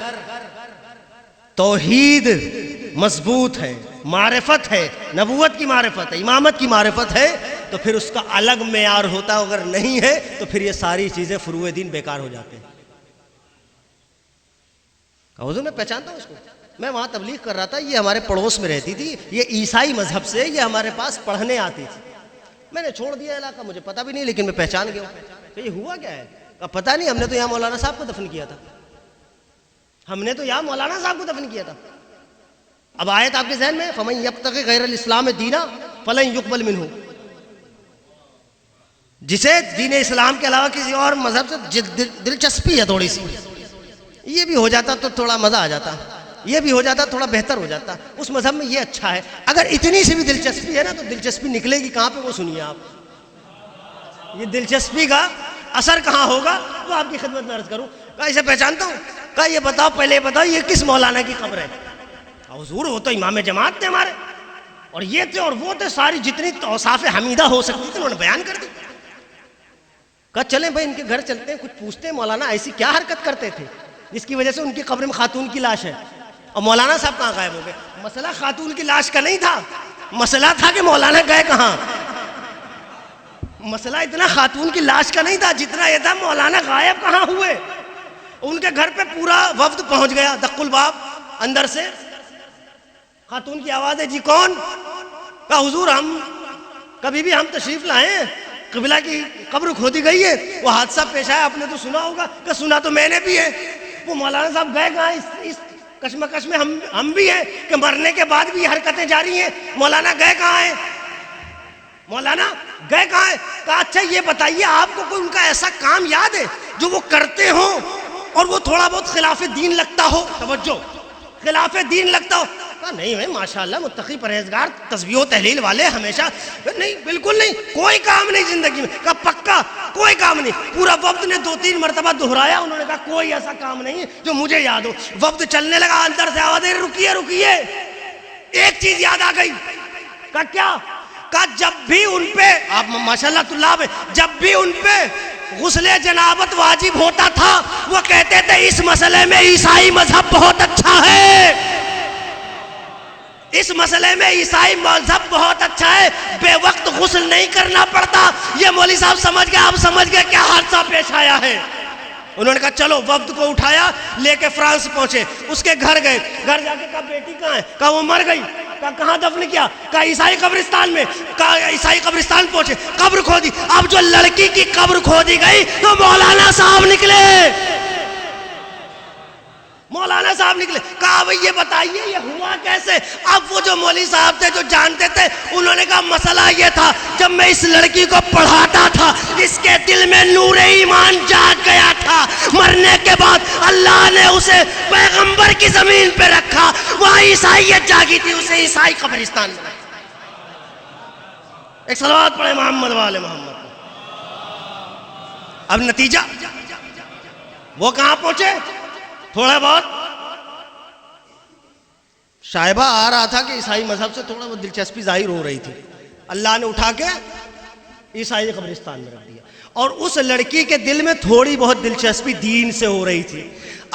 توحید مضبوط ہے، معرفت ہے، نبوت کی معرفت ہے، امامت کی معرفت ہے تو پھر اس کا الگ معیار ہوتا ہے، اگر نہیں ہے تو پھر یہ ساری چیزیں فروع دین بیکار ہو جاتے ہیں۔ حضور میں پہچانتا ہوں اس کو، میں وہاں تبلیغ کر رہا تھا، یہ ہمارے پڑوس میں رہتی تھی، یہ عیسائی مذہب سے، یہ ہمارے پاس پڑھنے آتی تھی۔ میں نے چھوڑ دیا علاقہ، مجھے پتہ بھی نہیں، لیکن میں پہچان گیا کہ یہ ہوا کیا ہے۔ کہا پتہ نہیں، ہم نے تو یہاں مولانا صاحب کو دفن کیا تھا، ہم نے تو یہاں مولانا صاحب کو دفن کیا تھا۔ اب آیت آپ کے ذہن میں، فَمَن يَبْتَغِ غَيْرَ الْإِسْلَامِ دِينًا فَلَن يُقْبَلَ مِنْهُ، جسے دین اسلام کے علاوہ کسی اور مذہب سے دلچسپی ہے تھوڑی سی، یہ بھی ہو جاتا تو تھوڑا مزہ آ جاتا، یہ بھی ہو جاتا تھوڑا بہتر ہو جاتا، اس مذہب میں یہ اچھا ہے۔ اگر اتنی سی بھی دلچسپی ہے نا تو دلچسپی نکلے گی کہاں پہ وہ سنیے آپ، یہ دلچسپی کا اثر کہاں ہوگا وہ آپ کی خدمت میں عرض کروں. کہا اسے پہچانتا ہوں. کہا یہ بتاؤ پہلے بتاؤ یہ کس مولانا کی قبر ہے؟ حضور وہ تو امام جماعت تھے ہمارے، اور یہ تھے اور وہ تھے، ساری جتنی اوصاف حمیدہ ہو سکتی تھی انہوں نے بیان کر دی. کہا چلیں بھائی ان کے گھر چلتے ہیں، کچھ پوچھتے ہیں مولانا ایسی کیا حرکت کرتے تھے جس کی وجہ سے ان کی قبر میں خاتون کی لاش ہے. اور مولانا صاحب کہاں غائب ہو گئے؟ مسئلہ خاتون کی لاش کا نہیں تھا، مسئلہ تھا کہ مولانا گئے کہاں. مسئلہ اتنا خاتون کی لاش کا نہیں تھا جتنا یہ تھا مولانا غائب کہاں ہوئے. ان کے گھر پہ پورا وفد پہنچ گیا. دق الباب، اندر سے خاتون کی آواز ہے، جی کون؟ کہا حضور ہم کبھی بھی ہم تشریف لائیں، قبلہ کی قبر کھودی گئی ہے، وہ حادثہ پیش آیا، آپ نے تو سنا ہوگا. کہ سنا تو میں نے بھی ہے. وہ مولانا صاحب گئے کہاں؟ اس کشمکش میں ہم بھی ہیں کہ مرنے کے بعد بھی حرکتیں جاری ہیں. مولانا گئے کہاں ہیں؟ مولانا گئے کہاں ہیں؟ کہا اچھا یہ بتائیے آپ کو کوئی ان کا ایسا کام یاد ہے جو وہ کرتے ہوں اور وہ تھوڑا بہت خلاف دین لگتا ہو؟ توجہ، خلاف دین لگتا ہو. کہا نہیں میں ماشاءاللہ متقی پرہیزگار تسبیح و تحلیل والے ہمیشہ. نہیں بالکل نہیں، کوئی کام نہیں زندگی میں. کہا پکا کوئی کام نہیں؟ پورا وفد نے 2-3 مرتبہ دہرایا. انہوں نے کہا کوئی ایسا کام نہیں جو مجھے یاد ہو. وفد چلنے لگا، اندر سے آواز دے رکیے رکیے، ایک چیز یاد آ گئی. کہا کیا؟ کہا جب بھی ان پہ، آپ ماشاءاللہ طلاب ہیں، جب بھی ان پہ غسل جنابت واجب ہوتا تھا وہ کہتے تھے اس مسئلے میں عیسائی مذہب بہت اچھا ہے، اس مسئلے میں عیسائی مذہب بہت اچھا ہے، بے وقت غسل نہیں کرنا پڑتا. یہ مولوی صاحب سمجھ گئے، آپ سمجھ گئے کیا حادثہ پیش آیا ہے. انہوں نے کہا چلو، وفد کو اٹھایا، لے کے فرانس پہنچے. اس کے گھر گئے، گھر جا کے کہا بیٹی کہاں ہے؟ کہا وہ مر گئی. کہا کہاں دفن کیا؟ کہا عیسائی قبرستان میں. کہا عیسائی قبرستان پہنچے، قبر کھودی. اب جو لڑکی کی قبر کھودی گئی تو مولانا صاحب نکلے. مولانا صاحب نکلے. کہا بھئی یہ بتائیے یہ ہوا کیسے؟ اب وہ جو مولوی صاحب تھے جو جانتے تھے انہوں نے کہا مسئلہ یہ تھا، جب میں اس لڑکی کو پڑھاتا تھا اس کے دل میں نور ایمان جاگ گیا تھا. مرنے کے بعد اللہ نے اسے پیغمبر کی زمین پہ رکھا، وہاں عیسائیت جاگی تھی، اسے عیسائی قبرستان میں. ایک صلوات پڑھے محمد والے محمد. اب نتیجہ وہ کہاں پہنچے؟ تھوڑا بہت شائبہ آ رہا تھا کہ عیسائی مذہب سے تھوڑا بہت دلچسپی ظاہر ہو رہی تھی. اللہ نے اٹھا کے عیسائی قبرستان میں رکھ دیا. اور اس لڑکی کے دل میں تھوڑی بہت دلچسپی دین سے ہو رہی تھی.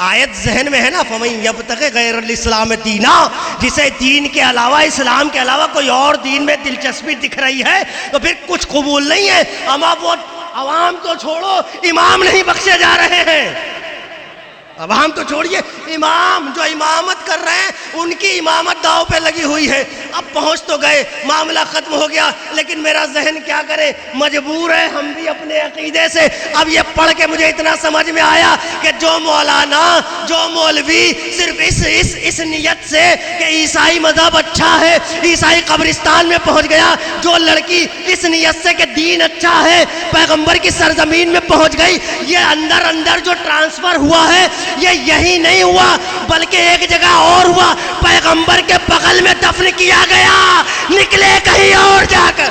آیت ذہن میں ہے نا، فَمَن يَبْتَغِ غَيْرَ الْإِسْلَامِ دِينًا، جسے دین کے علاوہ، اسلام کے علاوہ کوئی اور دین میں دلچسپی دکھ رہی ہے تو پھر کچھ قبول نہیں ہے. اما وہ عوام تو چھوڑو، امام نہیں بخشے جا رہے ہیں. اب ہم تو چھوڑیے، امام جو امامت کر رہے ہیں ان کی امامت داؤ پہ لگی ہوئی ہے. اب پہنچ تو گئے، معاملہ ختم ہو گیا، لیکن میرا ذہن کیا کرے، مجبور ہے ہم بھی اپنے عقیدے سے. اب یہ پڑھ کے مجھے اتنا سمجھ میں آیا کہ جو مولانا، جو مولوی صرف اس نیت سے کہ عیسائی مذہب اچھا ہے عیسائی قبرستان میں پہنچ گیا، جو لڑکی اس نیت سے کہ دین اچھا ہے پیغمبر کی سرزمین میں پہنچ گئی، یہ اندر اندر جو ٹرانسفر ہوا ہے یہ یہی نہیں ہوا بلکہ ایک جگہ اور ہوا، پیغمبر کے بغل میں دفن کیا گیا، نکلے کہیں اور جا کر.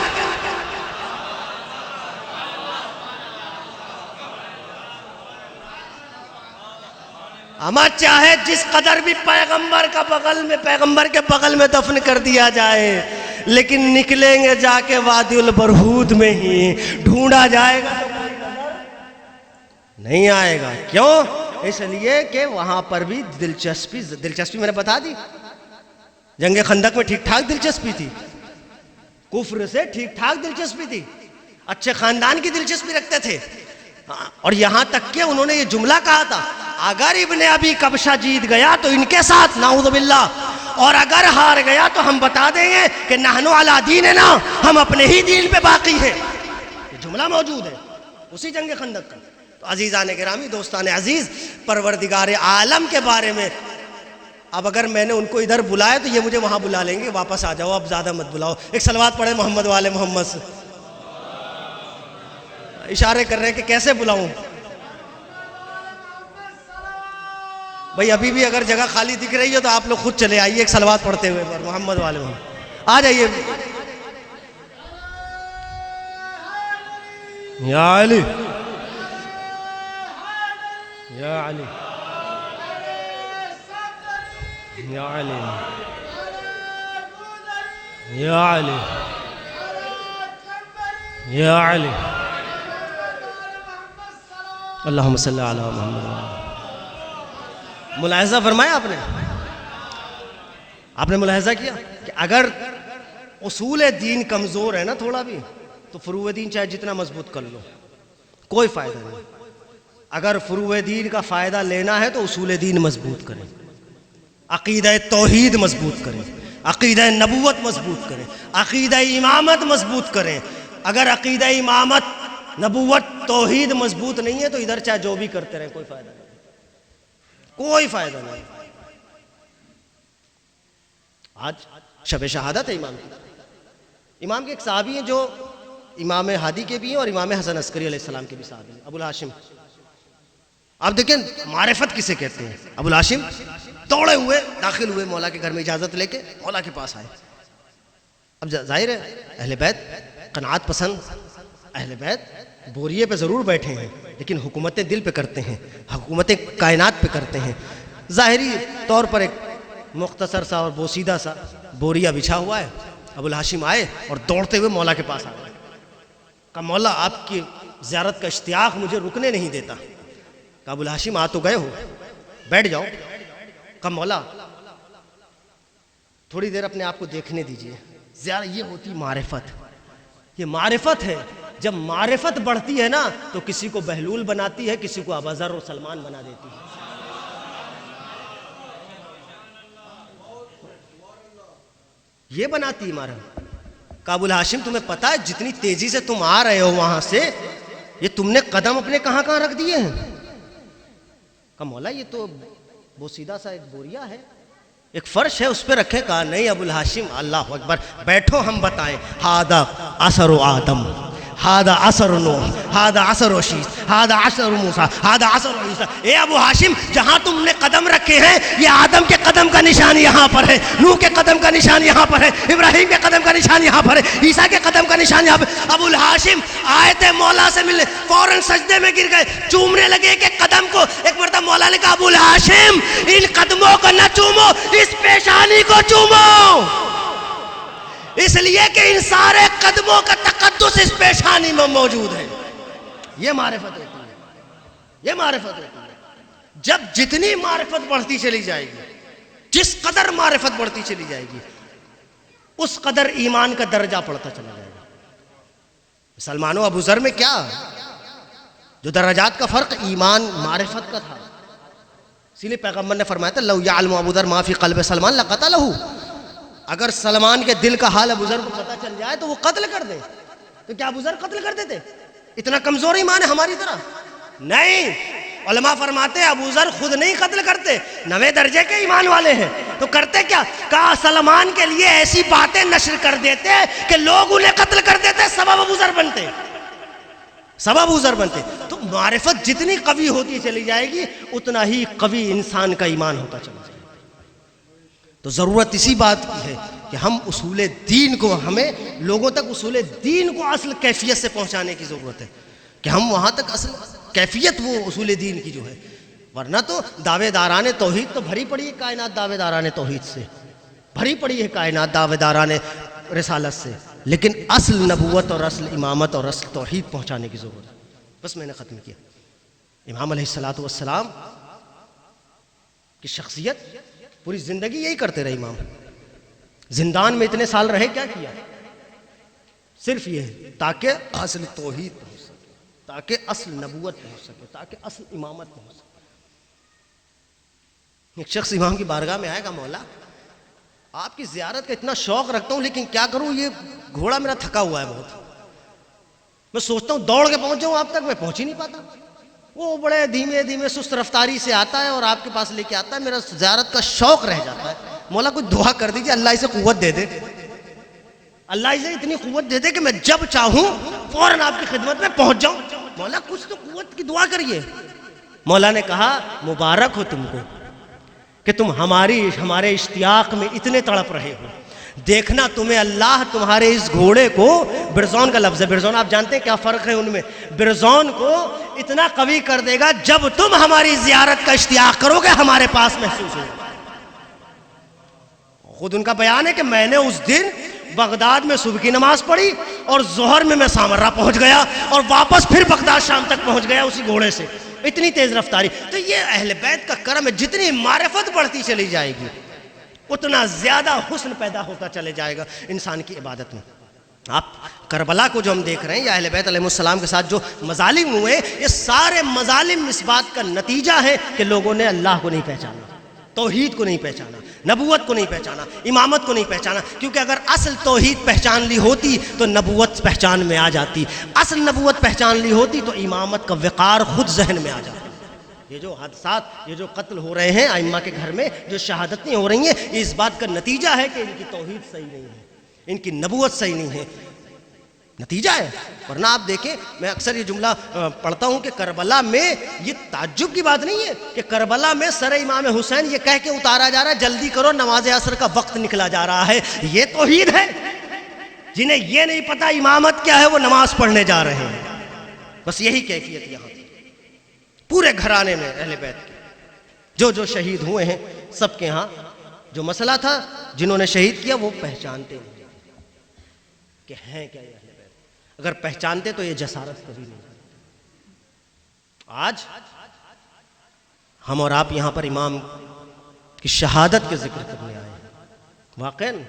ہمیں چاہے جس قدر بھی پیغمبر کے بغل میں دفن کر دیا جائے، لیکن نکلیں گے جا کے وادی البرہود میں ہی، ڈھونڈا جائے گا نہیں آئے گا. کیوں؟ اس لیے کہ وہاں پر بھی دلچسپی میں نے بتا دی. جنگ خندق میں ٹھیک ٹھاک دلچسپی تھی، کفر سے ٹھیک ٹھاک دلچسپی تھی، اچھے خاندان کی دلچسپی رکھتے تھے. اور یہاں تک کہ انہوں نے یہ جملہ کہا تھا، اگر ابن ابی کبشہ جیت گیا تو ان کے ساتھ نعوذ باللہ، اور اگر ہار گیا تو ہم بتا دیں گے کہ نحن علی دیننا، ہم اپنے ہی دین پہ باقی ہیں. یہ جملہ موجود ہے اسی جنگ خندق کا. تو عزیزان گرامی، دوستان عزیز، پروردگار عالم کے بارے میں اب اگر میں نے ان کو ادھر بلایا تو یہ مجھے وہاں بلا لیں گے، واپس آ جاؤ، اب زیادہ مت بلاؤ. ایک صلوات پڑھے محمد والے محمد سے. اشارے کر رہے ہیں کہ کیسے بلاؤں بھائی. ابھی بھی اگر جگہ خالی دکھ رہی ہے تو آپ لوگ خود چلے آئیے ایک صلوات پڑھتے ہوئے پر محمد والے محمد. آ جائیے. یا علی یا علی یا علی یا علی یا علی اللہم صلی علی محمد. ملاحظہ فرمایا آپ نے ملاحظہ کیا کہ اگر اصول دین کمزور ہے نا تھوڑا بھی تو فروع دین چاہے جتنا مضبوط کر لو کوئی فائدہ نہیں. اگر فروع دین کا فائدہ لینا ہے تو اصول دین مضبوط کریں, عقیدہ توحید مضبوط کریں, عقیدہ نبوت مضبوط کریں, عقیدہ امامت مضبوط کریں. اگر عقیدہ امامت نبوت توحید مضبوط نہیں ہے تو ادھر چاہے جو بھی کرتے رہیں کوئی فائدہ نہیں, کوئی فائدہ نہیں. آج شب شہادت ہے امام کے ایک صحابی ہیں جو امام ہادی کے بھی ہیں اور امام حسن عسکری علیہ السلام کے بھی صحابی ہیں, ابو الہاشم. آپ دیکھیں معرفت کسے کہتے ہیں. ابو الہاشم دوڑے ہوئے داخل ہوئے مولا کے گھر میں اجازت لے کے مولا کے پاس آئے. اب ظاہر ہے اہل بیت قناعت پسند, اہل بیت بوریے پہ ضرور بیٹھے ہیں لیکن حکومت دل پہ کرتے ہیں, حکومت کائنات پہ کرتے ہیں. ظاہری طور پر ایک مختصر سا اور بوسیدہ سا بوریا بچھا ہوا ہے. ابو الہاشم آئے اور دوڑتے ہوئے مولا کے پاس آئے. کہا مولا آپ کی زیارت کا اشتیاق مجھے رکنے نہیں دیتا. کہا ابو الہاشم آ تو گئے ہو, بیٹھ جاؤ. کہا مولا تھوڑی دیر اپنے آپ کو دیکھنے دیجئے. یہ ہوتی معرفت, یہ معرفت ہے. جب معرفت بڑھتی ہے نا تو کسی کو بہلول بناتی ہے, کسی کو ابوذر اور سلمان بنا دیتی ہے. یہ بناتی ہے معرفت. کہا ابو الہاشم تمہیں پتا ہے جتنی تیزی سے تم آ رہے ہو وہاں سے, یہ تم نے قدم اپنے کہاں کہاں رکھ دیے ہیں. کہا مولا یہ تو بوسیدہ سا ایک بوریا ہے, ایک فرش ہے اس پہ رکھے. کہا نہیں ابو الہاشم, اللہ اکبر, بیٹھو ہم بتائیں. ہادہ اثر آدم, ہادہ اثر نوح, ہادہ اثر شیث, ہادہ اثر موسیٰ, ہادہ اثر عیسیٰ. اے ابو ہاشم جہاں تم نے قدم رکھے ہیں یہ آدم کے قدم کا نشان یہاں پر ہے, نوح کے قدم کا نشان یہاں پر ہے, ابراہیم کے قدم کا نشان یہاں پر ہے, عیسیٰ کے قدم کا نشان یہاں پر. ابو الہاشم آئے تھے مولا سے ملنے, فوراً سجدے میں گر گئے, چومنے لگے کہ قدم کو. ایک مرتبہ مولا نے کہا ابو الہاشم ان قدموں کو نہ چومو, اس پیشانی کو چومو, اس لیے کہ ان سارے قدموں کا تقدس اس پیشانی میں موجود ہے. یہ معرفت ہوتی ہے, یہ معرفت ہوتی ہے. جب جتنی معرفت بڑھتی چلی جائے گی, جس قدر معرفت بڑھتی چلی جائے گی اس قدر ایمان کا درجہ پڑھتا چلا جائے گا. مسلمانوں ابو ذر میں کیا جو درجات کا فرق ایمان معرفت کا تھا, اسی لیے پیغمبر نے فرمایا تھا لو یعلم ابو ذر ما فی قلب سلمان لقتلہ. اگر سلمان کے دل کا حال ابو ذر کو پتہ چل جائے تو وہ قتل کر دے. تو کیا ابو ذر قتل کر دیتے؟ اتنا کمزور ایمان ہے ہماری طرح؟ نہیں. علماء فرماتے ہیں ابو ذر خود نہیں قتل کرتے, 9 درجے کے ایمان والے ہیں. تو کرتے کیا؟ کہا سلمان کے لیے ایسی باتیں نشر کر دیتے کہ لوگ انہیں قتل کر دیتے, سبب ابو ذر بنتے, سبب ابو ذر بنتے. تو معرفت جتنی قوی ہوتی چلی جائے گی اتنا ہی قوی انسان کا ایمان ہوتا چلا جائے گا. تو ضرورت اسی بات کی ہے کہ ہم اصول دین کو, ہمیں لوگوں تک اصول دین کو اصل کیفیت سے پہنچانے کی ضرورت ہے کہ ہم وہاں تک اصل کیفیت وہ اصول دین کی جو ہے. ورنہ تو دعوے داران توحید تو بھری پڑی ہے کائنات, دعوے داران توحید سے بھری پڑی ہے کائنات, دعوے داران رسالت سے, لیکن اصل نبوت اور اصل امامت اور اصل توحید پہنچانے کی ضرورت ہے. بس میں نے ختم کیا. امام علیہ السلام کی شخصیت پوری زندگی یہی کرتے رہے. امام زندان میں اتنے سال رہے, کیا کیا؟ صرف یہ تاکہ اصل توحید پہنچ سکے, تاکہ اصل نبوت پہنچ سکے, تاکہ اصل امامت پہنچ سکے. ایک شخص امام کی بارگاہ میں آئے گا, مولا آپ کی زیارت کا اتنا شوق رکھتا ہوں لیکن کیا کروں, یہ گھوڑا میرا تھکا ہوا ہے بہت, میں سوچتا ہوں دوڑ کے پہنچ جاؤں آپ تک, میں پہنچ ہی نہیں پاتا. وہ بڑے دھیمے دھیمے سست رفتاری سے آتا ہے اور آپ کے پاس لے کے آتا ہے, میرا زیارت کا شوق رہ جاتا ہے. مولا کچھ دعا کر دیجیے, اللہ اسے قوت دے دے, اللہ اسے اتنی قوت دے دے کہ میں جب چاہوں فوراً آپ کی خدمت میں پہنچ جاؤں. مولا کچھ تو قوت کی دعا کریے. مولا نے کہا مبارک ہو تم کو کہ تم ہمارے اشتیاق میں اتنے تڑپ رہے ہو, دیکھنا تمہیں اللہ تمہارے اس گھوڑے کو، برزون کا لفظ ہے، برزون آپ جانتے ہیں کیا فرق ہے ان میں، برزون کو اتنا قوی کر دے گا جب تم ہماری زیارت کا اشتیاق کرو گے ہمارے پاس محسوس ہوگا۔ خود ان کا بیان ہے کہ میں نے اس دن بغداد میں صبح کی نماز پڑھی اور ظہر میں سامرہ پہنچ گیا اور واپس پھر بغداد شام تک پہنچ گیا اسی گھوڑے سے، اتنی تیز رفتاری۔ تو یہ اہل بیت کا کرم ہے، جتنی معرفت بڑھتی چلی جائے گی اتنا زیادہ حسن پیدا ہوتا چلے جائے گا انسان کی عبادت میں۔ آپ کربلا کو جو ہم دیکھ رہے ہیں یا اہل بیت علیہ السلام کے ساتھ جو مظالم ہوئے، یہ سارے مظالم اس بات کا نتیجہ ہے کہ لوگوں نے اللہ کو نہیں پہچانا، توحید کو نہیں پہچانا، نبوت کو نہیں پہچانا، امامت کو نہیں پہچانا۔ کیونکہ اگر اصل توحید پہچان لی ہوتی تو نبوت پہچان میں آ جاتی، اصل نبوت پہچان لی ہوتی تو امامت کا وقار خود ذہن میں آ جاتا۔ یہ جو حادثات، یہ جو قتل ہو رہے ہیں ائمہ کے گھر میں، جو شہادتیں ہو رہی ہیں، یہ اس بات کا نتیجہ ہے کہ ان کی توحید صحیح نہیں ہے، ان کی نبوت صحیح نہیں ہے، نتیجہ ہے۔ ورنہ آپ دیکھیں، میں اکثر یہ جملہ پڑھتا ہوں کہ کربلا میں یہ تعجب کی بات نہیں ہے کہ کربلا میں سر امام حسین یہ کہہ کے اتارا جا رہا ہے جلدی کرو نماز عصر کا وقت نکلا جا رہا ہے، یہ توحید ہے۔ جنہیں یہ نہیں پتا امامت کیا ہے وہ نماز پڑھنے جا رہے ہیں، بس یہی کیفیت یہاں پورے گھرانے میں اہل بیت کے جو شہید ہوئے ہیں سب کے ہاں جو مسئلہ تھا، جنہوں نے شہید کیا وہ پہچانتے نہیں کہ ہیں کیا یہ اہل بیت۔ اگر پہچانتے تو یہ جسارت کبھی نہیں۔ آج ہم اور آپ یہاں پر امام کی شہادت کے ذکر کرنے آئے ہیں، واقعاً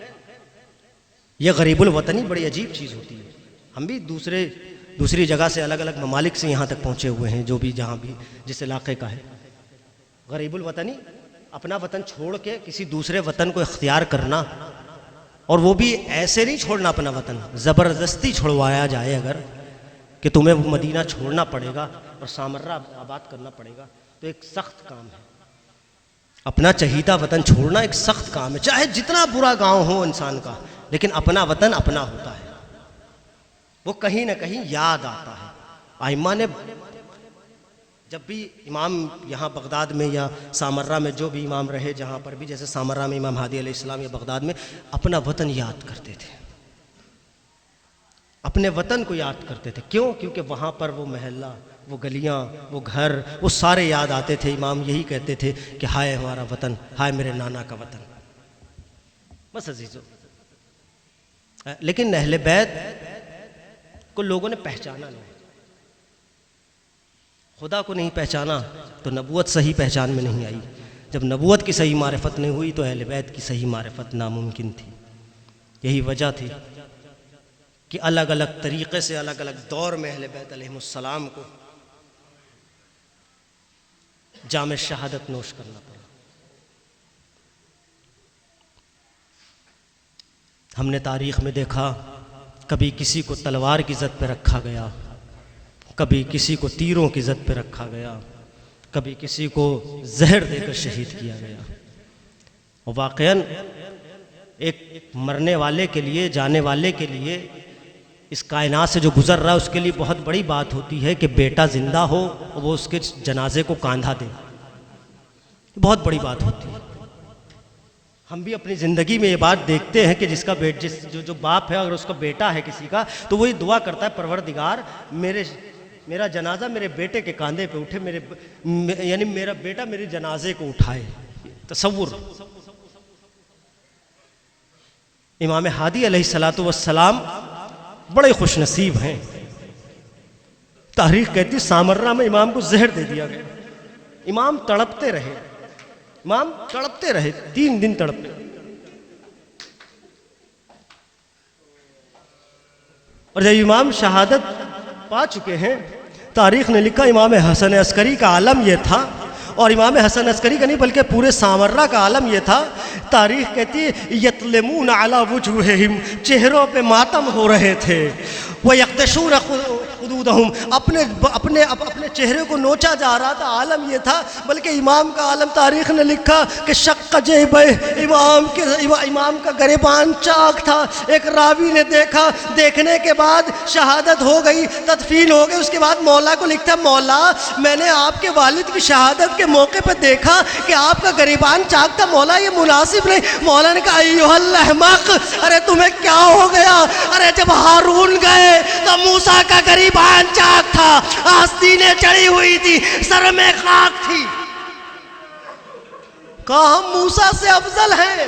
یہ غریب الوطنی بڑی عجیب چیز ہوتی ہے۔ ہم بھی دوسری جگہ سے الگ الگ ممالک سے یہاں تک پہنچے ہوئے ہیں، جو بھی جہاں بھی جس علاقے کا ہے۔ غریب الوطنی، اپنا وطن چھوڑ کے کسی دوسرے وطن کو اختیار کرنا، اور وہ بھی ایسے نہیں چھوڑنا اپنا وطن، زبردستی چھوڑوایا جائے اگر کہ تمہیں مدینہ چھوڑنا پڑے گا اور سامرہ آباد کرنا پڑے گا، تو ایک سخت کام ہے۔ اپنا چہیتا وطن چھوڑنا ایک سخت کام ہے، چاہے جتنا برا گاؤں ہو انسان کا، لیکن اپنا وطن اپنا ہوتا ہے، وہ کہیں نہ کہیں یاد آتا ہے۔ ائمہ نے جب بھی امام یہاں بغداد میں یا سامرہ میں جو بھی امام رہے جہاں پر بھی، جیسے سامرہ میں امام ہادی علیہ السلام یا بغداد میں، اپنا وطن یاد کرتے تھے، اپنے وطن کو یاد کرتے تھے۔ کیوں؟ کیونکہ وہاں پر وہ محلہ، وہ گلیاں، وہ گھر، وہ سارے یاد آتے تھے۔ امام یہی کہتے تھے کہ ہائے ہمارا وطن، ہائے میرے نانا کا وطن۔ بس عزیزو، لیکن اہل بیت کو لوگوں نے پہچانا نہیں، خدا کو نہیں پہچانا تو نبوت صحیح پہچان میں نہیں آئی۔ جب نبوت کی صحیح معرفت نہیں ہوئی تو اہل بیت کی صحیح معرفت ناممکن تھی۔ یہی وجہ تھی کہ الگ الگ طریقے سے الگ الگ دور میں اہل بیت علیہ السلام کو جام شہادت نوش کرنا پڑا۔ ہم نے تاریخ میں دیکھا، کبھی کسی کو تلوار کی زد پہ رکھا گیا، کبھی کسی کو تیروں کی زد پہ رکھا گیا، کبھی کسی کو زہر دے کر شہید کیا گیا۔ اور واقعاً ایک مرنے والے کے لیے، جانے والے کے لیے، اس کائنات سے جو گزر رہا ہے اس کے لیے بہت بڑی بات ہوتی ہے کہ بیٹا زندہ ہو اور وہ اس کے جنازے کو کاندھا دے، بہت بڑی بات ہوتی ہے۔ ہم بھی اپنی زندگی میں یہ بات دیکھتے ہیں کہ جس کا جو باپ ہے، اگر اس کا بیٹا ہے کسی کا، تو وہی دعا کرتا ہے پروردگار میرا جنازہ میرے بیٹے کے کاندھے پہ اٹھے، یعنی میرا بیٹا میرے جنازے کو اٹھائے۔ تصور، امام ہادی علیہ السلام بڑے خوش نصیب ہیں۔ تاریخ کہتی سامرہ میں امام کو زہر دے دیا گیا، امام تڑپتے رہے، امام تڑپتے رہے، 3 دن تڑپتے۔ اور جب امام شہادت پا چکے ہیں، تاریخ نے لکھا امام حسن عسکری کا عالم یہ تھا، اور امام حسن عسکری کا نہیں بلکہ پورے سامرہ کا عالم یہ تھا، تاریخ کہتی ہے یتلمون علی وجوہہم، چہروں پہ ماتم ہو رہے تھے، ویقتشون خدودہم، اپنے چہرے کو نوچا جا رہا تھا، عالم یہ تھا۔ بلکہ امام کا عالم تاریخ نے لکھا کہ شق جیبہ، امام کا گریبان چاک تھا۔ ایک راوی نے دیکھا، دیکھنے کے بعد شہادت ہو گئی، تدفین ہو گئی، اس کے بعد مولا کو لکھتا مولا میں نے آپ کے والد کی شہادت کے موقع پہ دیکھا کہ آپ کا گریبان چاک تھا، مولا یہ مناسب واجب نہیں. مولا نے کہا ایھا الاحمق، ارے تمہیں کیا ہو گیا؟ ارے جب ہارون گئے تو موسیٰ کا گریبان چاک تھا، آستینیں چڑھی ہوئی تھی، سر میں خاک تھی. کہا ہم موسیٰ سے افضل ہیں،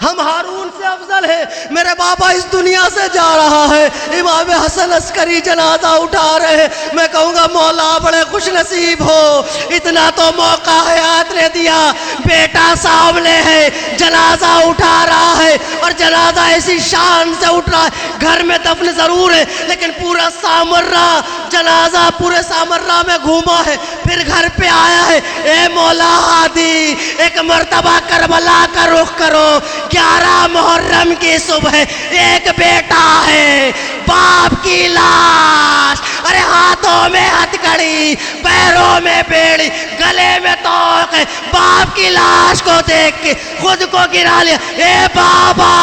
ہم ہارون سے افضل ہیں. میرے بابا اس دنیا سے جا رہا ہے، امام حسن عسکری جنازہ اٹھا رہے ہیں. میں کہوں گا مولا بڑے خوش نصیب ہو، اتنا تو موقع حیات نے دیا. بیٹا سامنے ہے، جنازہ اٹھا رہا ہے، اور جنازہ ایسی شان سے اٹھ رہا ہے. گھر میں دفن ضرور ہے لیکن پورا سامرہ جنازہ پورے سامرہ میں گھوما ہے، پھر گھر پہ آیا ہے. اے مولا ہادی، ایک مرتبہ کربلا کا رخ کرو. 11 محرم کی صبح ایک بیٹا ہے، باپ کی لاش، ارے ہاتھوں میں ہتھکڑی، پیروں میں بیڑی، گلے میں توق ہے. باپ کی لاش کو دیکھ کے خود کو گرا لیا. اے بابا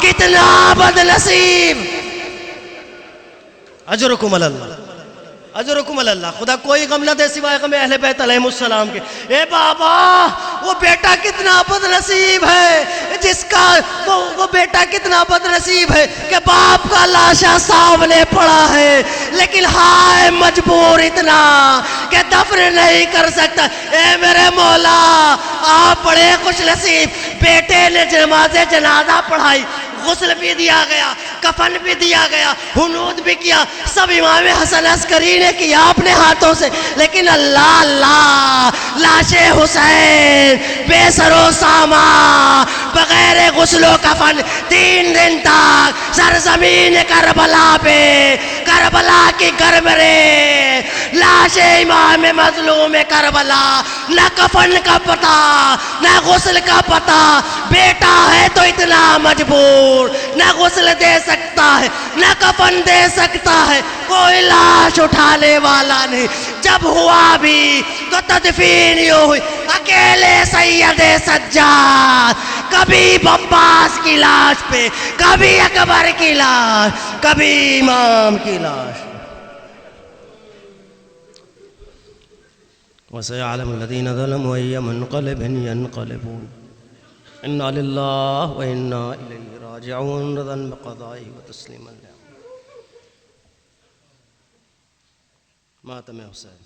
کتنا بد نصیب. اجرکم اللہ، اجرکم اللہ. خدا کوئی غم نہ دے سوائے غم اہل بیت علیہ السلام کے. اے بابا وہ بیٹا کتنا بد نصیب ہے، جس کا وہ بیٹا کتنا بد نصیب ہے کہ باپ کا لاشا سامنے پڑا ہے، لیکن ہائے مجبور اتنا کہ دفن نہیں کر سکتا. اے میرے مولا آپ بڑے خوش نصیب، بیٹے نے نماز جنازہ پڑھائی، غسل بھی دیا گیا، کفن بھی دیا گیا، حنوط بھی کیا، سب امام حسن عسکری نے کیا اپنے ہاتھوں سے. لیکن اللہ اللہ، لاش حسین بے سر و سامان، بغیر غسل و کفن 3 دن تک سرزمین کربلا پہ، کربلا کی گرم رے، لاش امام مظلوم کربلا، نہ کفن کا پتہ نہ غسل کا پتہ. بیٹا ہے تو اتنا مجبور، نہ غسل دے سکتا ہے نہ کفن دے سکتا ہے، کوئی لاش اٹھانے والا نہیں. جب ہوا بھی تو تدفین یوں ہوئی، اکیلے سید سجاد، کبھی عباس کی لاش پہ، کبھی اکبر کی لاش، کبھی امام کی لاش. وَسَيَعْلَمُ الَّذِينَ ظَلَمُوا أَيَّ مُنْقَلِبٍ يَنْقَلِبُونَ. اِنَّا لِلَّهِ وَإِنَّا إِلَيْهِ راجعون. رضا بقضائه وتسليما. ماتم حسین.